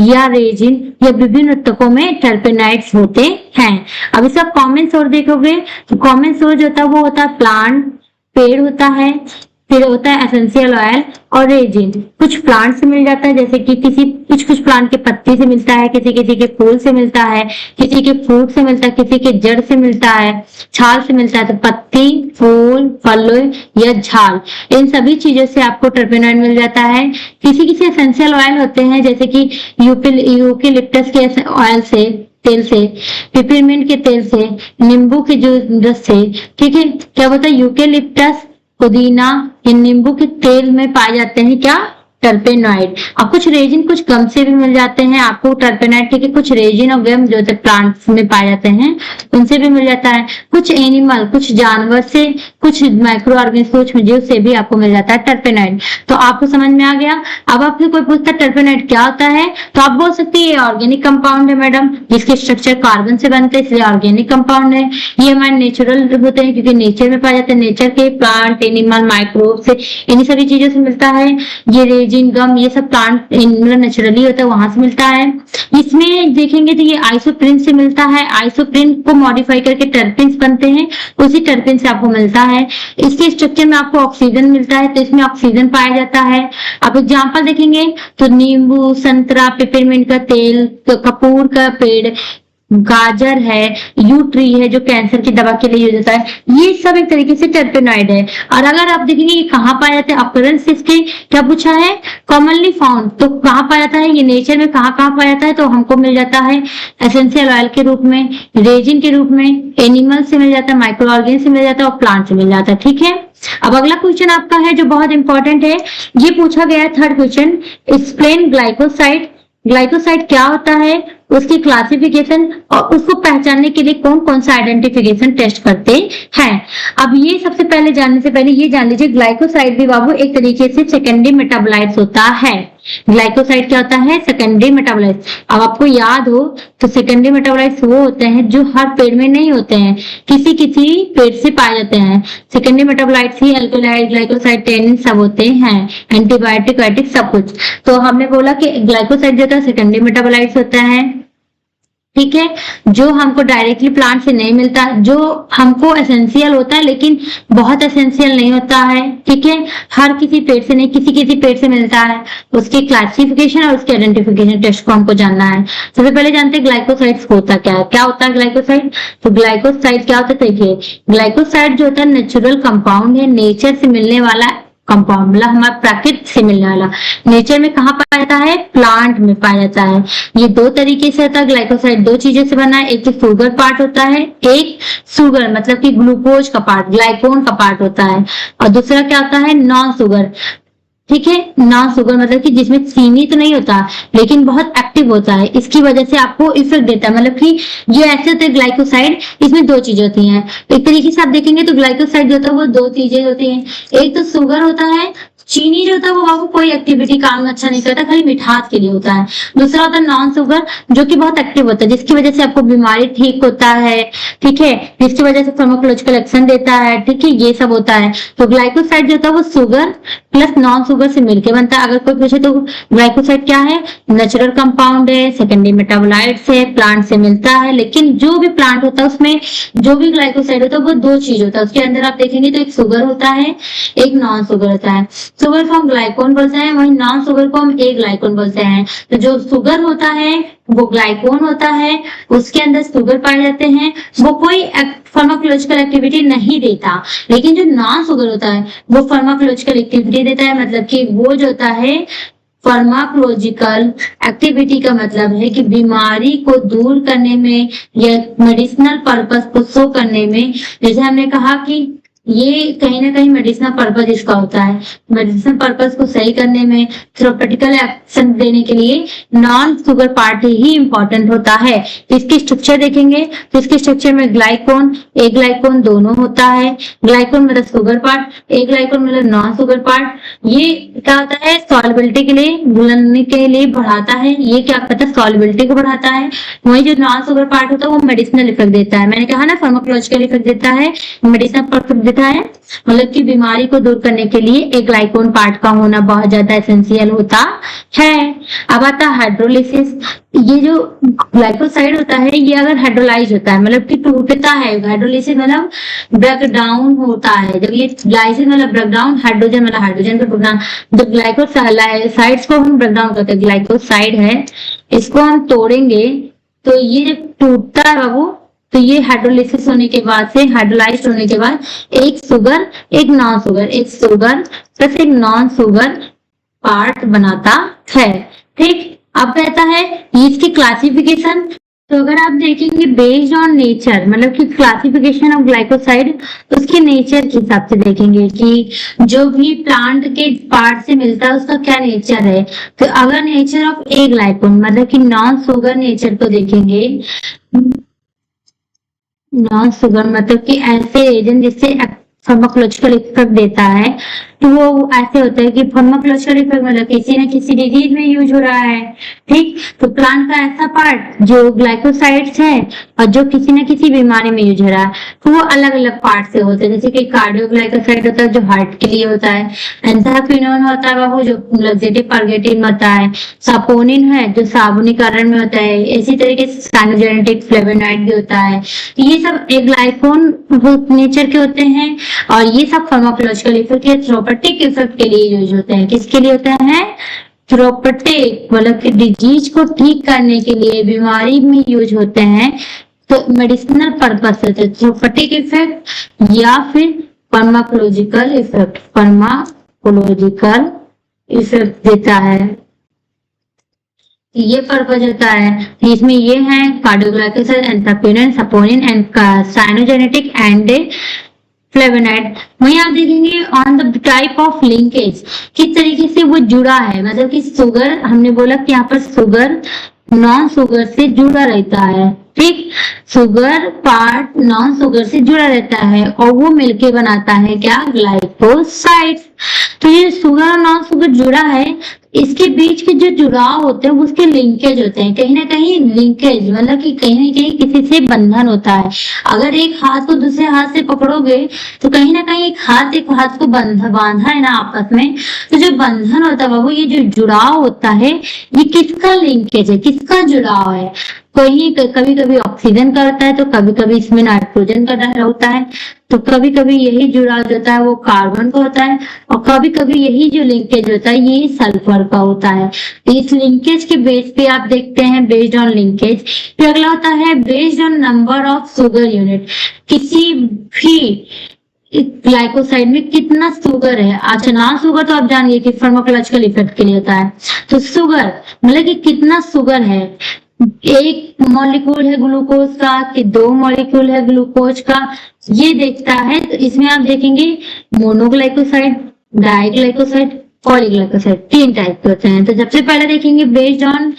या रेजिन या विभिन्न उत्तकों में टर्पेनॉइड्स होते हैं। अब इसका कॉमन सोर्स देखोगे तो कॉमन सोर्स होता है वो होता है प्लांट, पेड़ होता है। फिर होता है एसेंशियल ऑयल और रेजिन। कुछ प्लांट से मिल जाता है, जैसे कि कुछ प्लांट के पत्ती से मिलता है, किसी किसी के फूल से मिलता है, किसी के फ्रूट से मिलता है, किसी के जड़ से मिलता है, छाल से मिलता है। तो पत्ती, फूल, फल या छाल, इन सभी चीजों से आपको टर्पेनॉइड मिल जाता है। किसी किसी एसेंशियल ऑयल होते हैं, जैसे कि यूकेलिप्टस के ऑयल से, तेल से, पिपरमिंट के तेल से, नींबू के जो रस से, ठीक है। क्या होता है, यूकेलिप्टस, पुदीना या नींबू के तेल में पाए जाते हैं क्या, टर्पेनॉइड। और कुछ रेजिन, कुछ गम से भी मिल जाते हैं आपको टर्पेनॉइड, ठीक है। कुछ रेजिन और गम जो प्लांट्स में पाए जाते हैं उनसे भी मिल जाता है। कुछ एनिमल, कुछ जानवर से, कुछ माइक्रो ऑर्गेनिज्म, सूक्ष्म जीव से भी आपको मिल जाता है टर्पेनॉइड। तो आपको समझ में आ गया। अब आपसे कोई पूछता है टर्पेनॉइड क्या होता है, तो आप बोल सकते हैं ये ऑर्गेनिक कंपाउंड है मैडम, जिसके स्ट्रक्चर कार्बन से बनते हैं, इसलिए ऑर्गेनिक कंपाउंड है। ये हमारे नेचुरल होते हैं, क्योंकि नेचर में पाए जाते हैं। नेचर के प्लांट, एनिमल, माइक्रोब से, इन्हीं सभी चीजों से मिलता है। ये रेजिन, गम, ये सब प्लांट नेचुरली होता है, वहां से मिलता है। इसमें देखेंगे तो ये आइसोप्रिन से मिलता है। आइसोप्रिन को मॉडिफाई करके टर्पिन्स बनते हैं, उसी टर्पिन से आपको मिलता है। इसके स्ट्रक्चर में आपको ऑक्सीजन मिलता है, तो इसमें ऑक्सीजन पाया जाता है। आप एग्जांपल देखेंगे तो नींबू, संतरा, पिपरमिंट का तेल, तो कपूर का पेड़, गाजर है, यू ट्री है जो कैंसर की दवा के लिए यूज होता है, ये सब एक तरीके से टर्पेनॉइड है। और अगर आप देखेंगे ये कहाँ पाया जाता है, अपकरेंस इसके क्या पूछा है, कॉमनली फाउंड, तो कहाँ पाया जाता है, ये नेचर में कहाँ कहाँ पाया जाता है, तो हमको मिल जाता है एसेंशियल ऑयल के रूप में, रेजिन के रूप में, एनिमल से मिल जाता है, माइक्रो ऑर्गेनिज्म से मिल जाता है और प्लांट से मिल जाता है, ठीक है। अब अगला क्वेश्चन आपका है जो बहुत इंपॉर्टेंट है, ये पूछा गया है third question, explain glycoside. Glycoside क्या होता है, उसकी क्लासिफिकेशन और उसको पहचानने के लिए कौन कौन सा आइडेंटिफिकेशन टेस्ट करते हैं। अब ये सबसे पहले जानने से पहले ये जान लीजिए, ग्लाइकोसाइड भी बाबू एक तरीके से सेकेंडरी मेटाबोलाइट्स होता है। ग्लाइकोसाइड क्या होता है, सेकेंडरी मेटाबोलाइट्स। अब आपको याद हो तो सेकेंडरी मेटाबोलाइट्स वो होते हैं जो हर पेड़ में नहीं होते हैं, किसी किसी पेड़ से पाए जाते हैं। सेकेंडरी मेटाबोलाइट्स ही अल्कोलाइड, ग्लाइकोसाइड, टेनिन सब होते हैं, एंटीबायोटिक सब कुछ। तो हमने बोला कि ग्लाइकोसाइड जो होता है सेकेंडरी मेटाबोलाइट्स होता है, ठीक है, जो हमको डायरेक्टली प्लांट से नहीं मिलता, जो हमको एसेंशियल होता है लेकिन बहुत एसेंशियल नहीं होता है, ठीक है, हर किसी पेड़ से नहीं, किसी किसी पेड़ से मिलता है। उसकी क्लासिफिकेशन और उसके आइडेंटिफिकेशन टेस्ट को हमको जानना है। सबसे पहले जानते हैं ग्लाइकोसाइड्स होता क्या है। क्या होता है ग्लाइकोसाइड, तो ग्लाइकोसाइड क्या होता है, देखिए ग्लाइकोसाइड जो होता है नेचुरल कंपाउंड है, नेचर से मिलने वाला कंपाउंड, मतलब हमारे प्रकृति से मिलने वाला। नेचर में कहाँ पाया जाता है, प्लांट में पाया जाता है। ये दो तरीके से होता है ग्लाइकोसाइड, दो चीजों से बना है, एक तो शुगर पार्ट होता है, एक शुगर मतलब कि ग्लूकोज का पार्ट, ग्लाइकोन का पार्ट होता है, और दूसरा क्या होता है, नॉन शुगर, ठीक है। नॉन शुगर मतलब कि जिसमें चीनी तो नहीं होता लेकिन बहुत एक्टिव होता है, इसकी वजह से आपको इफेक्ट देता है। मतलब कि ये ऐसे होते हैं ग्लाइकोसाइड, इसमें दो चीजें होती हैं। एक तरीके से आप देखेंगे तो ग्लाइकोसाइड जो होता है वो दो चीजें होती हैं, एक तो शुगर होता है, चीनी जो होता है वो आपको कोई एक्टिविटी काम अच्छा नहीं करता, खाली मिठास के लिए होता है। दूसरा होता है नॉन शुगर जो कि बहुत एक्टिव होता है, जिसकी वजह से आपको बीमारी ठीक होता है, ठीक है, जिसकी वजह से फार्माकोलॉजिकल एक्शन देता है, ठीक है, ये सब होता है। तो ग्लाइकोसाइड जो होता है वो शुगर प्लस नॉन शुगर से मिलकर बनता है। अगर कोई पूछे तो ग्लाइकोसाइड क्या है, नेचुरल कंपाउंड है, सेकेंडरी मेटाबोलाइट से, प्लांट से मिलता है। लेकिन जो भी प्लांट होता है उसमें जो भी ग्लाइकोसाइड होता है वो दो चीज होता है, उसके अंदर आप देखेंगे तो एक शुगर होता है, एक नॉन शुगर होता है। शुगर को हम ग्लाइकोन बोलते हैं, वही नॉन शुगर को हम ए ग्लाइकोन बोलते हैं। तो जो शुगर होता है वो ग्लाइकोन होता है, उसके अंदर शुगर पाए जाते हैं, वो कोई फार्माकोलॉजिकल एक्टिविटी नहीं देता। लेकिन जो नॉन शुगर होता है वो फार्माकोलॉजिकल एक्टिविटी देता है, मतलब कि वो जो होता है फार्माकोलॉजिकल एक्टिविटी का मतलब है कि बीमारी को दूर करने में या मेडिसिनल पर्पस को शो करने में। जैसे हमने कहा कि ये कहीं ना कहीं मेडिसिनल पर्पस इसका होता है, मेडिसिनल पर्पस को सही करने में, थेरेप्यूटिकल एक्शन देने के लिए नॉन शुगर पार्ट ही इंपॉर्टेंट होता है। तो इसकी स्ट्रक्चर देखेंगे तो इसके स्ट्रक्चर में ग्लाइकोन, ए ग्लाइकोन दोनों होता है। ग्लाइकोन मतलब शुगर पार्ट, ए ग्लाइकोन मतलब नॉन शुगर पार्ट। ये क्या होता है, सॉल्युबिलिटी के लिए, घुलने के लिए बढ़ाता है। ये क्या करता है, सॉल्युबिलिटी को बढ़ाता है। वही जो नॉन शुगर पार्ट होता है वो मेडिसिनल इफेक्ट देता है। मैंने कहा ना फार्माकोलॉजिकल इफेक्ट देता है, मेडिसिनल देखा है, मतलब कि बीमारी को दूर करने के लिए एक ग्लाइकोन पार्ट का होना बहुत ज्यादा एसेंशियल होता है। अब आता है हाइड्रोलिसिस। ये जो ग्लाइकोसाइड होता है ये अगर हाइड्रोलाइज होता है मतलब कि टूटता है, हाइड्रोलिसिस मतलब ब्रेक डाउन होता है। जब ये लाइसिस मतलब ब्रेक डाउन, हाइड्रोजन मतलब हाइड्रोजन का टूटना, जब ग्लाइकोसाइड्स को हम ब्रेक डाउन करते हैं, ग्लाइकोसाइड है इसको हम तोड़ेंगे तो ये जब टूटता है बाबू तो ये हाइड्रोलिसिस होने के बाद से, हाइड्रोलाइज होने के बाद एक शुगर एक नॉन शुगर, एक शुगर प्लस एक नॉन शुगर पार्ट बनाता है। ठीक, अब कहता है इसकी क्लासिफिकेशन। तो अगर आप देखेंगे बेस्ड ऑन नेचर मतलब कि क्लासिफिकेशन ऑफ ग्लाइकोसाइड, उसके नेचर के हिसाब से देखेंगे कि जो भी प्लांट के पार्ट से मिलता है उसका क्या नेचर है। तो अगर नेचर ऑफ ए ग्लाइकोन मतलब कि नॉन शुगर नेचर को देखेंगे, नॉन शुगर मतलब कि ऐसे एजेंट जिससे फार्माकोलॉजिकल इफेक्ट देता है, तो वो ऐसे होता है कि फार्माकोलॉजिकल इफेक्ट मतलब किसी न किसी डिजीज में यूज हो रहा है। ठीक, तो प्लांट का ऐसा पार्ट जो ग्लाइकोसाइड्स है और जो किसी न किसी बीमारी में यूज हो रहा है, तो वो अलग अलग पार्ट से होते हैं। जैसे कि कार्डियोग्लाइकोसाइड होता है जो हार्ट के लिए होता है, एंथ्राक्विनोन होता है वो जो लग्जेटिव पर्गेटिव होता है, सापोनिन है जो साबुनीकरण में होता है, इसी तरीके से साइनोजेनेटिक फ्लेवोनॉइड भी होता है। ये सब एक ग्लाइकोन नेचर के होते हैं और ये सब फार्माकोलॉजिकल इफेक्ट या थेरेप्यूटिक इफेक्ट के लिए यूज होते हैं। किसके लिए होते हैं? थेरेप्यूटिक मतलब कि डिजीज को ठीक करने के लिए, बीमारी में यूज होते हैं, तो मेडिसिनल पर्पस से थेरेप्यूटिक इफेक्ट या फिर फार्माकोलॉजिकल इफेक्ट, फार्माकोलॉजिकल इफेक्ट देता है। ये पर्पज होता है। इसमें ये है cardioglycoside, anthraquinone, saponin and cyanogenetic and flavonoid. वहीं आप देखेंगे on the type of linkage, किस तरीके से वो जुड़ा है। मतलब कि शुगर, हमने बोला कि यहाँ पर शुगर नॉन शुगर से जुड़ा रहता है। ठीक, शुगर पार्ट नॉन शुगर से जुड़ा रहता है और वो मिलके बनाता है क्या? ग्लाइकोसाइड। तो ये शुगर और नॉन शुगर जुड़ा है, इसके बीच के जो जुड़ाव होते हैं उसके लिंकेज होते हैं। कहीं ना कहीं लिंकेज मतलब कि कहीं ना कहीं किसी से बंधन होता है। अगर एक हाथ को दूसरे हाथ से पकड़ोगे तो कहीं ना कहीं एक हाथ को बांधा है ना आपस में, तो जो बंधन होता है बाबू, ये जो जुड़ाव होता है ये किसका लिंकेज है, किसका जुड़ाव है? कभी कभी ऑक्सीजन का होता है तो कभी कभी इसमें नाइट्रोजन का होता है, तो कभी कभी यही जुड़ाव होता है वो कार्बन का होता है, और कभी कभी यही जो लिंकेज होता है ये सल्फर का होता है। तो इस लिंकेज के बेस पे आप देखते हैं बेस्ड ऑन लिंकेज। फिर अगला होता है based on number of sugar unit. किसी भी ग्लाइकोसाइड में कितना शुगर है। अच्छा, नॉन शुगर तो आप जानिए कि फार्माकोलॉजिकल इफेक्ट के लिए होता है। तो शुगर मतलब कि कितना शुगर है, एक मॉलिक्यूल है ग्लूकोज का कि 2 मॉलिक्यूल है ग्लूकोज का, ये देखता है। तो इसमें आप देखेंगे मोनोग्लाइकोसाइड, डाइग्लाइकोसाइड, पॉलीग्लाइकोसाइड, 3 टाइप के होते हैं। तो सबसे पहले देखेंगे बेस्ड ऑन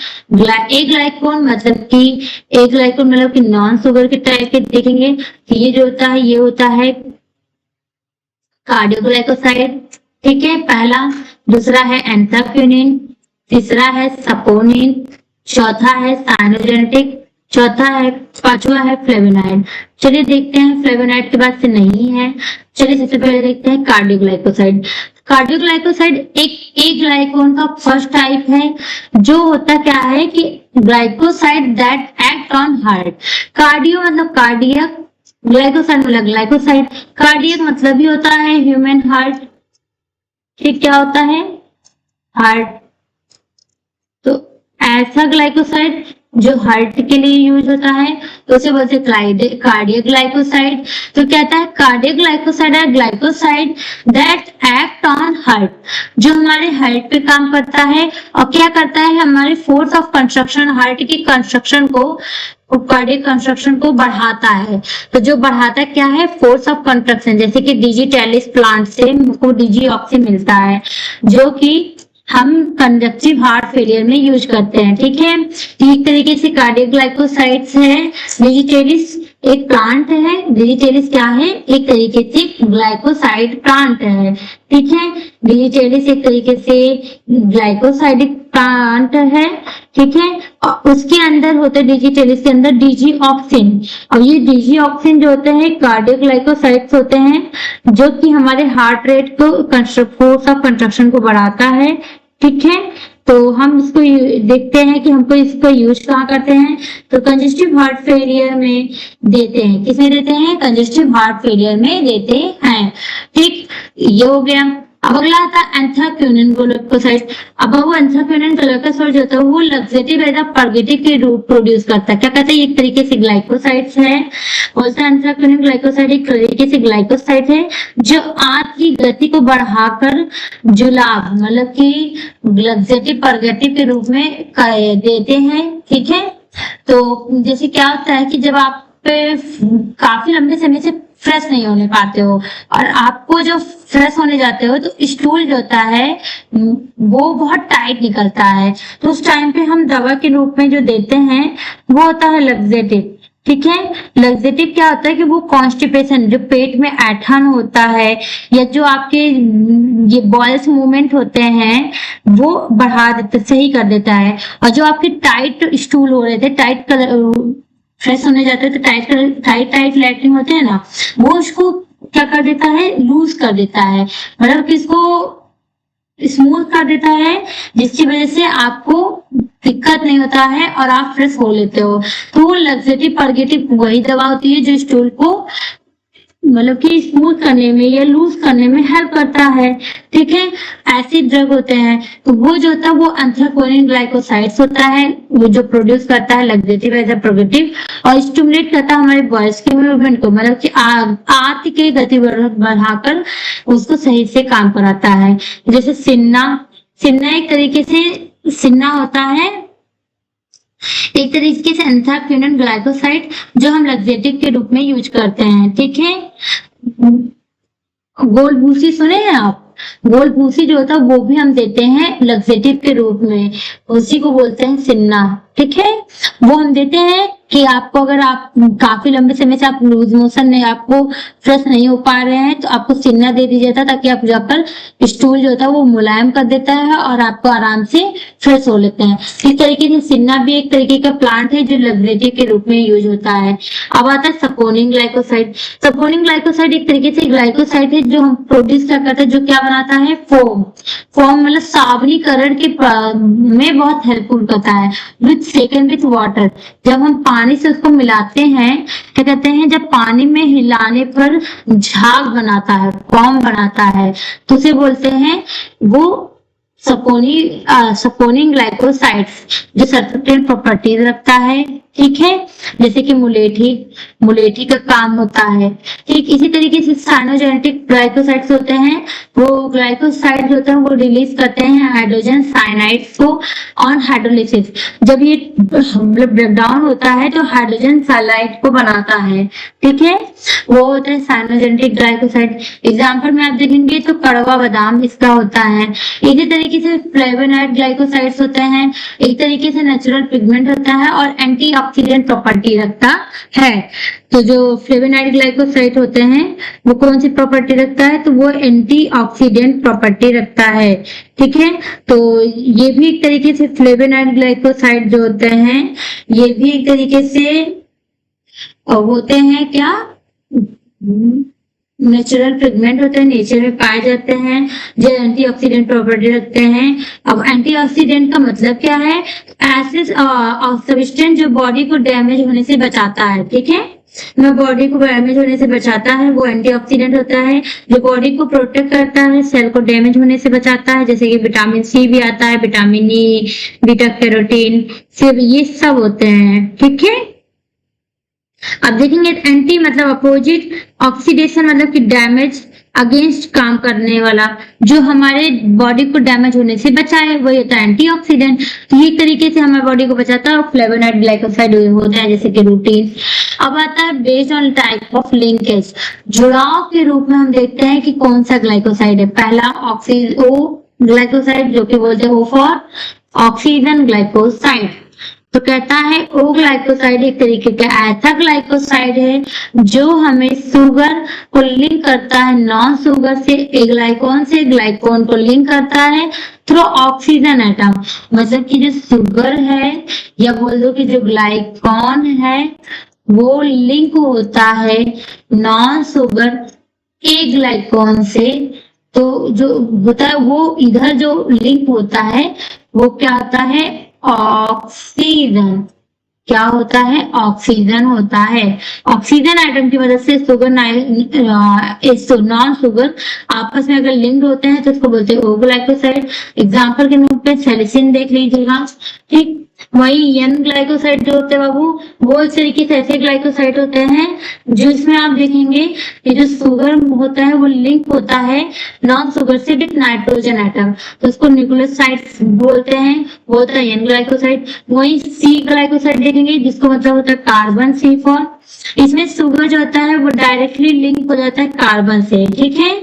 ए ग्लाइकोन मतलब कि ए ग्लाइकोन मतलब कि नॉन शुगर के टाइप के देखेंगे कि ये जो होता है ये होता है कार्डियोग्लाइकोसाइड। ठीक है, पहला। दूसरा है एंथ्राक्विनोन, तीसरा है सापोनिन, चौथा है साइनोजेनेटिक, पांचवा है फ्लेवोनॉइड। चलिए देखते हैं, फ्लेवोनॉइड के बाद से नहीं है। चलिए सबसे पहले देखते हैं कार्डियोग्लाइकोसाइड। कार्डियोग्लाइकोसाइड एक ग्लाइकोन का फर्स्ट टाइप है जो होता क्या है कि glycoside that act on heart. Cardio मतलब कार्डियक, ग्लाइकोसाइड मतलब ग्लाइकोसाइड। कार्डियक मतलब भी होता है ह्यूमन हार्ट। ठीक, क्या होता है? हार्ट। तो ऐसा ग्लाइकोसाइड जो हार्ट के लिए यूज होता है तो उसे बोलते हैं कार्डियक ग्लाइकोसाइड। तो कहता है कार्डियक ग्लाइकोसाइड है glycoside that act on heart, जो हमारे हार्ट पे काम करता है। और क्या करता है? हमारे फोर्स ऑफ कंस्ट्रक्शन, हार्ट की कंस्ट्रक्शन को, कार्डियक कंस्ट्रक्शन को बढ़ाता है। तो जो बढ़ाता है क्या है? Force of construction. जैसे कि डिजिटैलिस प्लांट से हमको डिजीऑक्सी मिलता है जो कि हम कंजक्टिव हार्ट फेलियर में यूज करते हैं। ठीक है, एक तरीके से कार्डियोग्लाइकोसाइड्स है। डिजिटैलिस एक प्लांट है, डिजिटैलिस क्या है? एक तरीके से ग्लाइकोसाइड प्लांट है। ठीक है, डिजिटैलिस एक तरीके से ग्लाइकोसाइडिक प्लांट है। ठीक है, और उसके अंदर होते हैं डिजिटलिस के अंदर डिजीऑक्सिन। और ये डिजीऑक्सिन जो होते हैं कार्डियोग्लाइकोसाइड्स होते हैं, जो कि हमारे हार्ट रेट को फोर्स ऑफ कंस्ट्रक्शन को बढ़ाता है। ठीक है, तो हम इसको देखते हैं कि हमको इसका यूज कहाँ करते हैं, तो कंजेस्टिव हार्ट फेलियर में देते हैं। किसमें देते हैं? कंजेस्टिव हार्ट फेलियर में देते हैं। ठीक, ये हो गया। अब अगला आता है एंथ्राक्विनोन ग्लाइकोसाइड। अब वो एंथ्राक्विनोन ग्लाइकोसाइड जो होता है वो लैक्सेटिव एज अ पर्गेटिव के रूप प्रोड्यूस करता है। क्या कहते हैं? एक तरीके से ग्लाइकोसाइड्स है। बोलते हैं एंथ्राक्विनोन ग्लाइकोसाइड एक तरीके से ग्लाइकोसाइड है जो आंत की गति को बढ़ाकर जुलाब मतलब कि लैक्सेटिव पर्गेटिव के रूप में देते हैं। ठीक है, तो जैसे क्या होता है कि जब आप काफी लंबे समय से फ्रेश नहीं होने पाते हो और आपको जो फ्रेश होने जाते हो तो स्टूल जो होता है वो बहुत टाइट निकलता है, तो उस टाइम पे हम दवा के रूप में जो देते हैं वो होता है लैक्सेटिव। ठीक है, लैक्सेटिव क्या होता है कि वो कॉन्स्टिपेशन जो पेट में ऐंठन होता है या जो आपके ये बॉयल्स मूवमेंट होते हैं वो बढ़ा देता, सही कर देता है। और जो आपके टाइट स्टूल हो रहे थे, टाइट कलर फ्रेश होने जाते हैं तो टाइट लैट्रिन होते हैं ना, वो उसको क्या कर देता है? लूज कर देता है, मतलब कि इसको स्मूथ कर देता है, जिसकी वजह से आपको दिक्कत नहीं होता है और आप फ्रेश हो लेते हो। तो वो लैक्सेटिव पर्गेटिव वही दवा होती है जो स्टूल को मतलब कि स्मूथ करने में या लूज करने में हेल्प करता है। ठीक है, ऐसे ड्रग होते हैं तो वो जो होता है वो एंथ्राक्विनोन ग्लाइकोसाइड्स होता है, वो जो प्रोड्यूस करता है लैक्सेटिव एज अ प्रोगेटिव और स्टिमुलेट करता है हमारे बॉयल्स के मूवमेंट को, मतलब कि आंत की गति बढ़ाकर उसको सही से काम कराता है। जैसे सिन्ना एक तरीके से सिन्ना होता है, एक तरीके से एंथ्राक्विनोन ग्लाइकोसाइड जो हम लैक्सेटिव के रूप में यूज करते हैं। ठीक है, गोल भूसी सुने हैं आप? गोल भूसी जो होता है वो भी हम देते हैं लैक्सेटिव के रूप में, उसी को बोलते हैं सिन्ना। ठीक है, वो हम देते हैं कि आपको अगर आप काफी लंबे समय से आप लूज मोशन में आपको फ्रेश नहीं हो पा रहे हैं तो आपको सिन्ना दे दिया जाता है, ताकि आप जाकर स्टूल जो होता है वो मुलायम कर देता है और आपको आराम से फ्रेश हो लेते हैं। इस तरीके से सिन्ना भी एक तरीके का प्लांट है जो लैक्सेटिव के रूप में यूज होता है। अब आता है सपोनिन ग्लाइकोसाइड। सपोनिन ग्लाइकोसाइड एक तरीके से ग्लाइकोसाइड है जो हम प्रोड्यूस क्या करता है, जो क्या बनाता है? फोम मतलब सावनीकरण के में बहुत हेल्पफुल करता है विथ सेकंड विथ वाटर। जब हम पानी से उसको मिलाते हैं, क्या कहते हैं, जब पानी में हिलाने पर झाग बनाता है, फॉर्म बनाता है, तो उसे बोलते हैं वो सपोनिन ग्लाइकोसाइड्स जो सर्टेन प्रॉपर्टीज रखता है। ठीक है, जैसे कि मुलेठी का काम होता है। ठीक इसी तरीके से साइनोजेनेटिक ग्लाइकोसाइड्स होते हैं, वो ग्लाइकोसाइड होते हैं वो रिलीज करते हैं हाइड्रोजन साइनाइड्स को ऑन हाइड्रोलिसिस। जब ये ब्रेकडाउन होता है तो हाइड्रोजन साइनाइड को बनाता है। ठीक है, वो होता है साइनोजेनेटिक ग्लाइकोसाइड। एग्जाम्पल में आप देखेंगे तो कड़वा बादाम इसका होता है। इसी तरीके से फ्लेवोनॉइड ग्लाइकोसाइड्स होते हैं, एक तरीके से नेचुरल पिगमेंट होता है और एंटीऑक्सीडेंट प्रॉपर्टी रखता है। तो जो फ्लेवोनॉइड ग्लाइकोसाइड होते हैं वो कौन सी प्रॉपर्टी रखता है? तो वो एंटीऑक्सीडेंट प्रॉपर्टी रखता है। ठीक है, तो ये भी एक तरीके से फ्लेवोनॉइड ग्लाइकोसाइड जो होते हैं ये भी एक तरीके से होते हैं क्या? नेचुरल पिगमेंट होते हैं, नेचर में पाए जाते हैं जो एंटीऑक्सीडेंट प्रॉपर्टी रखते हैं। अब एंटीऑक्सीडेंट का मतलब क्या है? ऐसे सब्सटेंस जो बॉडी को डैमेज होने से बचाता है। ठीक है, बॉडी को डैमेज होने से बचाता है वो एंटीऑक्सीडेंट होता है। जो बॉडी को प्रोटेक्ट करता है, सेल को डैमेज होने से बचाता है, जैसे कि विटामिन सी भी आता है, विटामिन ई, बीटा कैरोटीन, सिर्फ ये सब होते हैं। ठीक है, अब देखेंगे एंटी मतलब अपोजिट, ऑक्सीडेशन मतलब कि डैमेज, अगेंस्ट काम करने वाला जो हमारे बॉडी को डैमेज होने से बचाए वही होता है एंटीऑक्सीडेंट। तो ये तरीके से हमारे बॉडी को बचाता है और फ्लेवोनॉइड ग्लाइकोसाइड होते हैं जैसे कि रूटीन। अब आता है based on type of linkage, जुड़ाव के रूप में हम देखते हैं कि कौन सा ग्लाइकोसाइड है। पहला ऑक्सीजन ग्लाइकोसाइड जो कि बोलते हैं ओ फॉर ऑक्सीजन ग्लाइकोसाइड। तो कहता है ओ ग्लाइकोसाइड एक तरीके का ऐसा ग्लाइकोसाइड है जो हमें शुगर को लिंक करता है नॉन शुगर से, ग्लाइकोन से ग्लाइकोन को लिंक करता है थ्रू ऑक्सीजन एटम। मतलब कि जो शुगर है या बोल दो कि जो ग्लाइकोन है वो लिंक होता है नॉन शुगर के ग्लाइकोन से। तो जो होता है वो इधर जो लिंक होता है वो क्या होता है, ऑक्सीजन। क्या होता है, ऑक्सीजन होता है। ऑक्सीजन आइटम की वजह से शुगर नॉन शुगर आपस में अगर लिंक्ड होते हैं तो उसको बोलते हैं ओ ग्लाइकोसाइड। एग्जाम्पल के रूप पे सेलिसिन देख लीजिएगा, ठीक। वही एन ग्लाइकोसाइड जो होते हैं बाबू वो इस तरीके से ऐसे ग्लाइकोसाइड होते हैं जिसमें आप देखेंगे कि जो शुगर होता है वो लिंक होता है नॉन शुगर से विद नाइट्रोजन एटम, तो उसको न्यूक्लियोसाइड्स बोलते हैं, वो होता है एन ग्लाइकोसाइड। वही सी ग्लाइकोसाइड देखेंगे जिसको मतलब होता है कार्बन C4। इसमें शुगर जो होता है वो डायरेक्टली लिंक हो जाता है कार्बन से, ठीक है।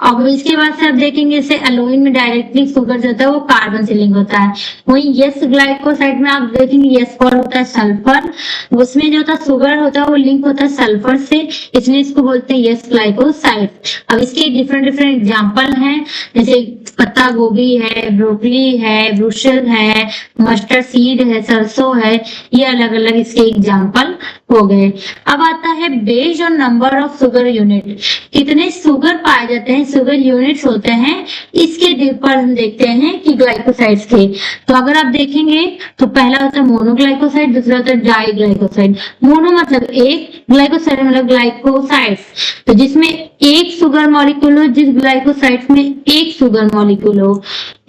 अब इसके बाद से आप देखेंगे इसे एलोइन में डायरेक्टली शुगर जो होता है वो कार्बन से लिंक होता है। वही यस ग्लाइकोसाइड में आप देखेंगे यस फॉर होता है सल्फर, उसमें जो होता है शुगर होता है वो लिंक होता है सल्फर से, इसलिए इसको बोलते हैं यस ग्लाइकोसाइड। अब इसके डिफरेंट डिफरेंट एग्जाम्पल हैं, जैसे पत्ता गोभी है, ब्रोकली है, ब्रुशल है, मस्टर्ड सीड है, सरसों है, ये अलग अलग इसके एग्जाम्पल हो गए। अब आता है based on number of sugar unit, कितने शुगर पाए जाते हैं, शुगर यूनिट्स होते हैं, इसके पर हम देखते हैं कि ग्लाइकोसाइड्स के। तो अगर आप देखेंगे तो पहला होता है मोनोग्लाइकोसाइड, दूसरा होता है डाइग्लाइकोसाइड। मोनो मतलब एक, ग्लाइकोसाइड मतलब ग्लाइकोसाइड्स, तो जिसमें एक शुगर मॉलिक्यूल हो, जिस ग्लाइकोसाइड्स में एक शुगर मॉलिक्यूल हो,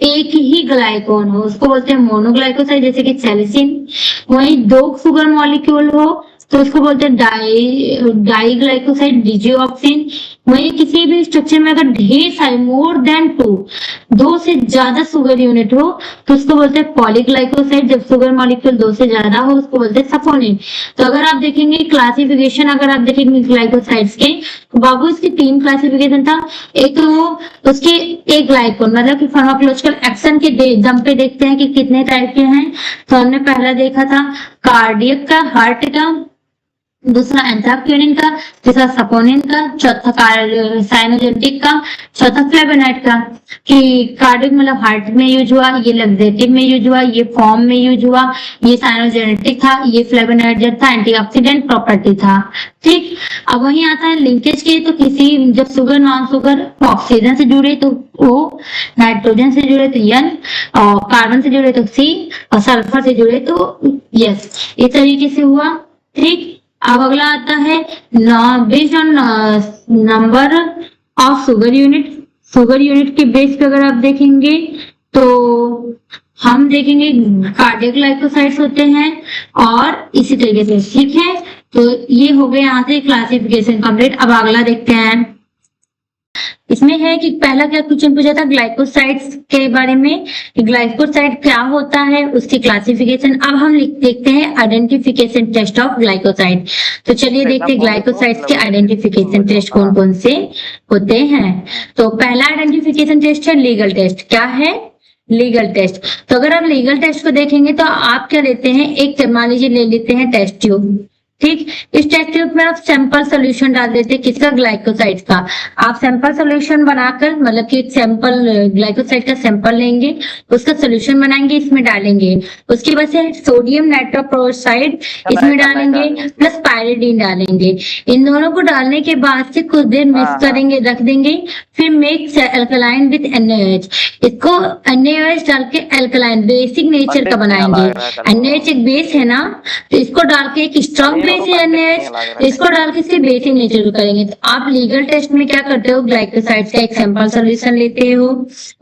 एक ही ग्लाइकोन हो, उसको बोलते हैं मोनोग्लाइकोसाइड, जैसे कि सेलिसिन। वहीं दो शुगर मॉलिक्यूल हो तो उसको बोलते हैं डाइग्लाइकोसाइड, डिजिऑक्सिन। वहीं किसी भी स्ट्रक्चर में अगर ढेर सारे मोर देन 2 से ज्यादा शुगर यूनिट हो तो उसको बोलते हैं पॉलीग्लाइकोसाइड। जब शुगर मॉलिक्यूल 2 से ज्यादा हो उसको बोलते हैं सपोनिन। तो अगर आप देखेंगे क्लासिफिकेशन, अगर आप देखेंगे ग्लाइकोसाइड्स के, तो बाबू इसकी 3 क्लासिफिकेशन था। एक तो वो उसके एक ग्लाइकोन मतलब कि फार्माकोलॉजिकल एक्शन के दम पे देखते हैं कि कितने टाइप के हैं। तो हमने पहला देखा था कार्डियक का, हार्ट का, दूसरा एंथ्राक्योनिन का, तीसरा सपोनिन का, चौथा साइनोजेनेटिक का, चौथा फ्लेवोनॉइड का। कि कार्डियक मतलब हार्ट में यूज हुआ, ये लग्जेटिव में यूज हुआ, ये फॉर्म में यूज हुआ, ये साइनोजेनेटिक था, ये फ्लेवोनॉइड जो था एंटीऑक्सीडेंट प्रॉपर्टी था, ठीक। अब वही आता है लिंकेज के, तो किसी जब शुगर नॉन शुगर ऑक्सीजन से जुड़े तो O, नाइट्रोजन से जुड़े तो N, और कार्बन से जुड़े तो C, और सल्फर से जुड़े तो S। इस तरीके से हुआ, ठीक। अब अगला आता है based on number of sugar unit. Sugar unit के बेस पे अगर आप देखेंगे तो हम देखेंगे कार्डियक ग्लाइकोसाइड्स होते हैं और इसी तरीके से, ठीक है। तो ये हो गए यहाँ से क्लासिफिकेशन कंप्लीट। अब अगला देखते हैं, इसमें है कि पहला क्या क्वेश्चन पूछा था ग्लाइकोसाइड्स के बारे में, ग्लाइकोसाइड क्या होता है, उसकी क्लासिफिकेशन। अब हम देखते हैं आइडेंटिफिकेशन टेस्ट ऑफ ग्लाइकोसाइड। तो चलिए देखते हैं ग्लाइकोसाइड्स के आइडेंटिफिकेशन टेस्ट कौन कौन से होते हैं। तो पहला आइडेंटिफिकेशन टेस्ट है लीगल टेस्ट। क्या है? Legal test. तो अगर आप लीगल टेस्ट को देखेंगे तो आप क्या लेते हैं, एक मान लीजिए ले लेते हैं टेस्ट ट्यूब, ठीक। इस टेस्ट ट्यूब में आप सैंपल सोल्यूशन डाल देते हैं, किसका, ग्लाइकोसाइड का। आप सैंपल सोल्यूशन बनाकर मतलब कि सैंपल ग्लाइकोसाइड का सैंपल लेंगे, उसका सोल्यूशन बनाएंगे, इसमें डालेंगे। उसके बाद से सोडियम नाइट्रोक्लोराइड इसमें डालेंगे प्लस पायरिडीन डालेंगे। इन दोनों को डालने के बाद से कुछ देर मिक्स करेंगे, रख देंगे। फिर मिक्स अल्कलाइन विद NaOH, इसको NaOH डाल के अल्कलाइन बेसिक नेचर का बनाएंगे। NaOH एक बेस है ना, तो इसको डाल के एक स्ट्रॉन्ग बेस है NaOH, इसको डाल के इसके बेसिक नेचर को करेंगे। तो आप लीगल टेस्ट में क्या करते हो, ग्लाइकोसाइड का एक सैंपल सोल्यूशन लेते हो,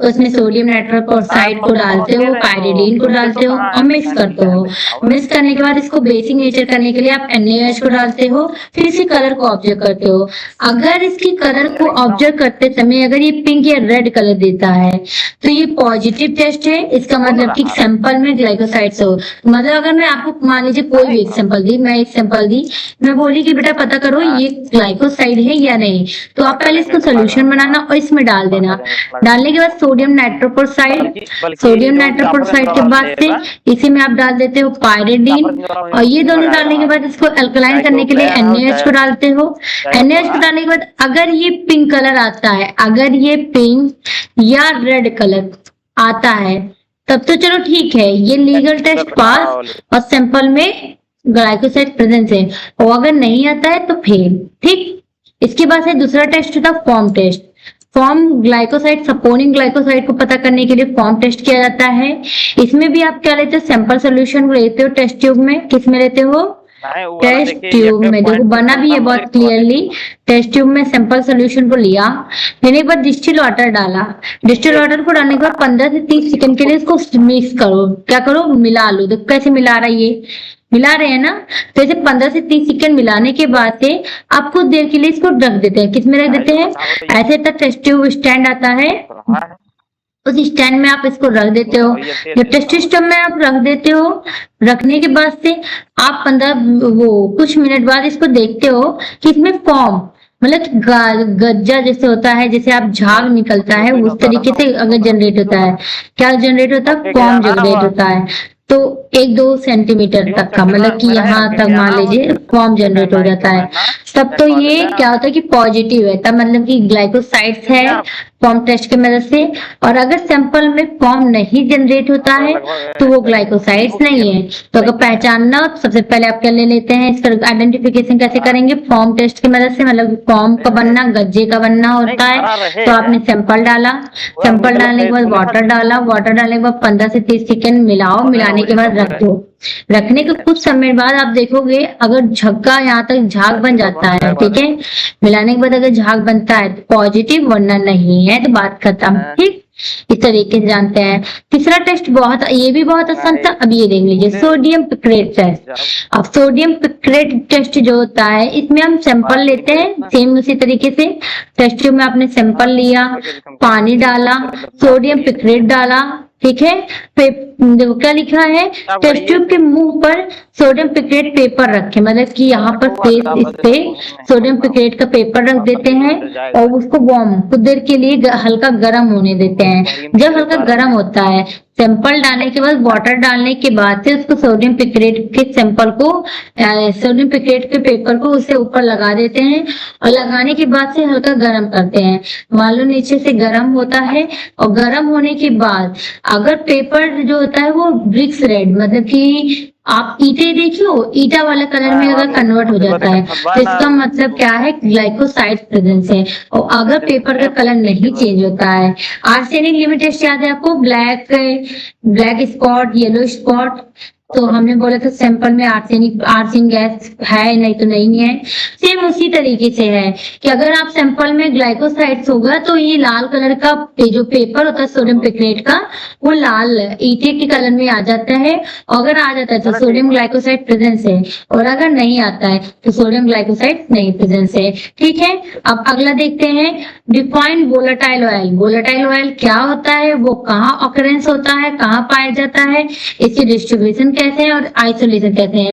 उसमें सोडियम नाइट्रोक्लोराइड को डालते हो, पायरिडीन को डालते हो और मिक्स करते हो। मिक्स करने के बाद इसको बेसिक नेचर करने के लिए आप NaOH को डालते हो, फिर इसी कलर को ऑब्जर्व करते हो। अगर इसकी कलर को ऑब्जर्व करते समय अगर ये पिंक या रेड कलर देता है तो ये पॉजिटिव टेस्ट है, इसका मतलब कि सैंपल में ग्लाइकोसाइड्स हो। मतलब अगर मैं आपको मान लीजिए कोई भी एक सैंपल दी, मैं एक सैंपल एग्जांपल दी, मैं बोली कि बेटा पता करो ये ग्लाइकोसाइड है या नहीं, तो आप पहले इसको सोल्यूशन बनाना और इसमें डाल देना। डालने के बाद सोडियम नाइट्रोक्लोराइड, सोडियम नाइट्रोक्लोराइड के बाद से इसी में आप डाल देते हो पायरिडीन, और ये दोनों डालने के बाद इसको अल्कलाइन करने के लिए NaH को डालते हो। NaH को डालने के बाद अगर ये पिंक कलर आता है, अगर ये पिंक या रेड कलर आता है तब तो चलो ठीक है, ये लीगल टेस्ट पास और सैंपल में ग्लाइकोसाइड प्रेजेंस है, और अगर नहीं आता है तो फेल। ठीक, इसके बाद से दूसरा टेस्ट होता है foam test. Foam glycoside, saponin glycoside को पता करने के लिए फॉर्म टेस्ट किया जाता है। इसमें भी आप क्या लेते हो, सैंपल सोल्यूशन को लेते हो टेस्ट ट्यूब में। किस में लेते हो, टेस्ट ट्यूब में। देखो बना भी है बहुत क्लियरली, टेस्ट ट्यूब में सैंपल सोल्यूशन को लिया, लेने के बाद डिस्टिल वाटर डाला। डिस्टिल वाटर को डालने के बाद 15 से 30 सेकंड के लिए इसको मिक्स करो। क्या करो, मिला लो। देखो कैसे मिला रहा है, ये मिला रहे हैं ना, तो ऐसे 15 से 30 सेकंड मिलाने के बाद से आप कुछ देर के लिए इसको रख देते हैं। किस में रख देते हैं, ऐसे तक टेस्ट ट्यूब स्टैंड आता है, उस स्टैंड में आप इसको रख देते हो। जब टेस्ट सिस्टम में आप रख देते हो, रखने के बाद से आप 15 कुछ मिनट बाद इसको देखते हो कि इसमें फॉर्म मतलब गज्जा जैसे होता है, जैसे आप झाग निकलता है उस तरीके से अगर जनरेट होता है। क्या जनरेट होता है, फॉर्म जनरेट होता है। तो 1-2 सेंटीमीटर तक का, मतलब कि यहाँ तक मान लीजिए फॉर्म जनरेट हो जाता है, तब तो ये क्या होता है कि पॉजिटिव है, तब मतलब कि ग्लाइकोसाइड्स है फॉर्म टेस्ट की मदद से। और अगर सैंपल में फॉर्म नहीं जनरेट होता है तो वो ग्लाइकोसाइड्स नहीं है। तो अगर पहचानना, सबसे पहले आप क्या ले लेते हैं, इसका आइडेंटिफिकेशन कैसे करेंगे, फॉर्म टेस्ट की मदद से। मतलब फॉर्म का बनना, गज्जे का बनना होता है। तो आपने सैंपल डाला, सैंपल डालने के बाद वाटर डाला, वाटर डालने के बाद 15 से 30 सेकंड मिलाओ, मिलाने के बाद रख दो। रखने के कुछ समय बाद आप देखोगे अगर झग्गा यहाँ तक झाग बन जाता है, ठीक है, मिलाने के बाद अगर झाग बनता है तो पॉजिटिव, वरना नहीं है तो बात खत्म। ठीक, इस तरीके से जानते हैं। तीसरा टेस्ट ये भी बहुत आसान था, अब ये देख लीजिए, सोडियम पिक्रेट टेस्ट। अब सोडियम पिक्रेट टेस्ट जो होता है, इसमें हम सैंपल लेते हैं सेम उसी तरीके से। टेस्ट ट्यूब में आपने सैंपल लिया, पानी डाला, सोडियम पिक्रेट डाला, ठीक है। देखो क्या लिखा है, टेस्ट ट्यूब के मुंह पर सोडियम पिक्रेट पेपर रखे, मतलब कि यहाँ पर फेस इस पे सोडियम पिक्रेट का पेपर रख देते हैं और उसको वार्म कुछ देर के लिए हल्का गर्म होने देते हैं। जब हल्का गर्म होता है, सैंपल डालने के बाद, वाटर डालने के बाद से उसको सोडियम पिक्रेट के सैंपल को, सोडियम पिक्रेट के पेपर को उससे ऊपर लगा देते हैं, और लगाने के बाद से हल्का गर्म करते हैं। मान लो नीचे से गर्म होता है, और गर्म होने के बाद अगर पेपर जो होता है वो ब्रिक्स रेड, मतलब कि आप ईटे देखियो, ईटा वाला कलर में अगर कन्वर्ट हो जाता है तो इसका मतलब क्या है, ग्लाइकोसाइड प्रेजेंस है। और अगर पेपर का कलर नहीं चेंज होता है, आर्सेनिक लिमिट टेस्ट याद है आपको, ब्लैक स्पॉट, येलो स्पॉट, तो हमने बोला था सैंपल में आर्सेनिक गैस है, नहीं तो नहीं है। सेम उसी तरीके से है कि अगर आप सैंपल में ग्लाइकोसाइड्स होगा तो ये लाल कलर का जो पेपर होता है सोडियम पिक्रेट का, वो लाल ईटे के कलर में आ जाता है। अगर आ जाता है तो सोडियम ग्लाइकोसाइड प्रेजेंस है, और अगर नहीं आता है तो सोडियम ग्लाइकोसाइड नहीं प्रेजेंस है। ठीक है, अब अगला देखते हैं, defined volatile oil. Volatile oil क्या होता है, वो कहाँ ऑकरेंस होता है, कहाँ पाया जाता है, इसकी डिस्ट्रीब्यूशन कैसे है और आइसोलेशन कैसे है।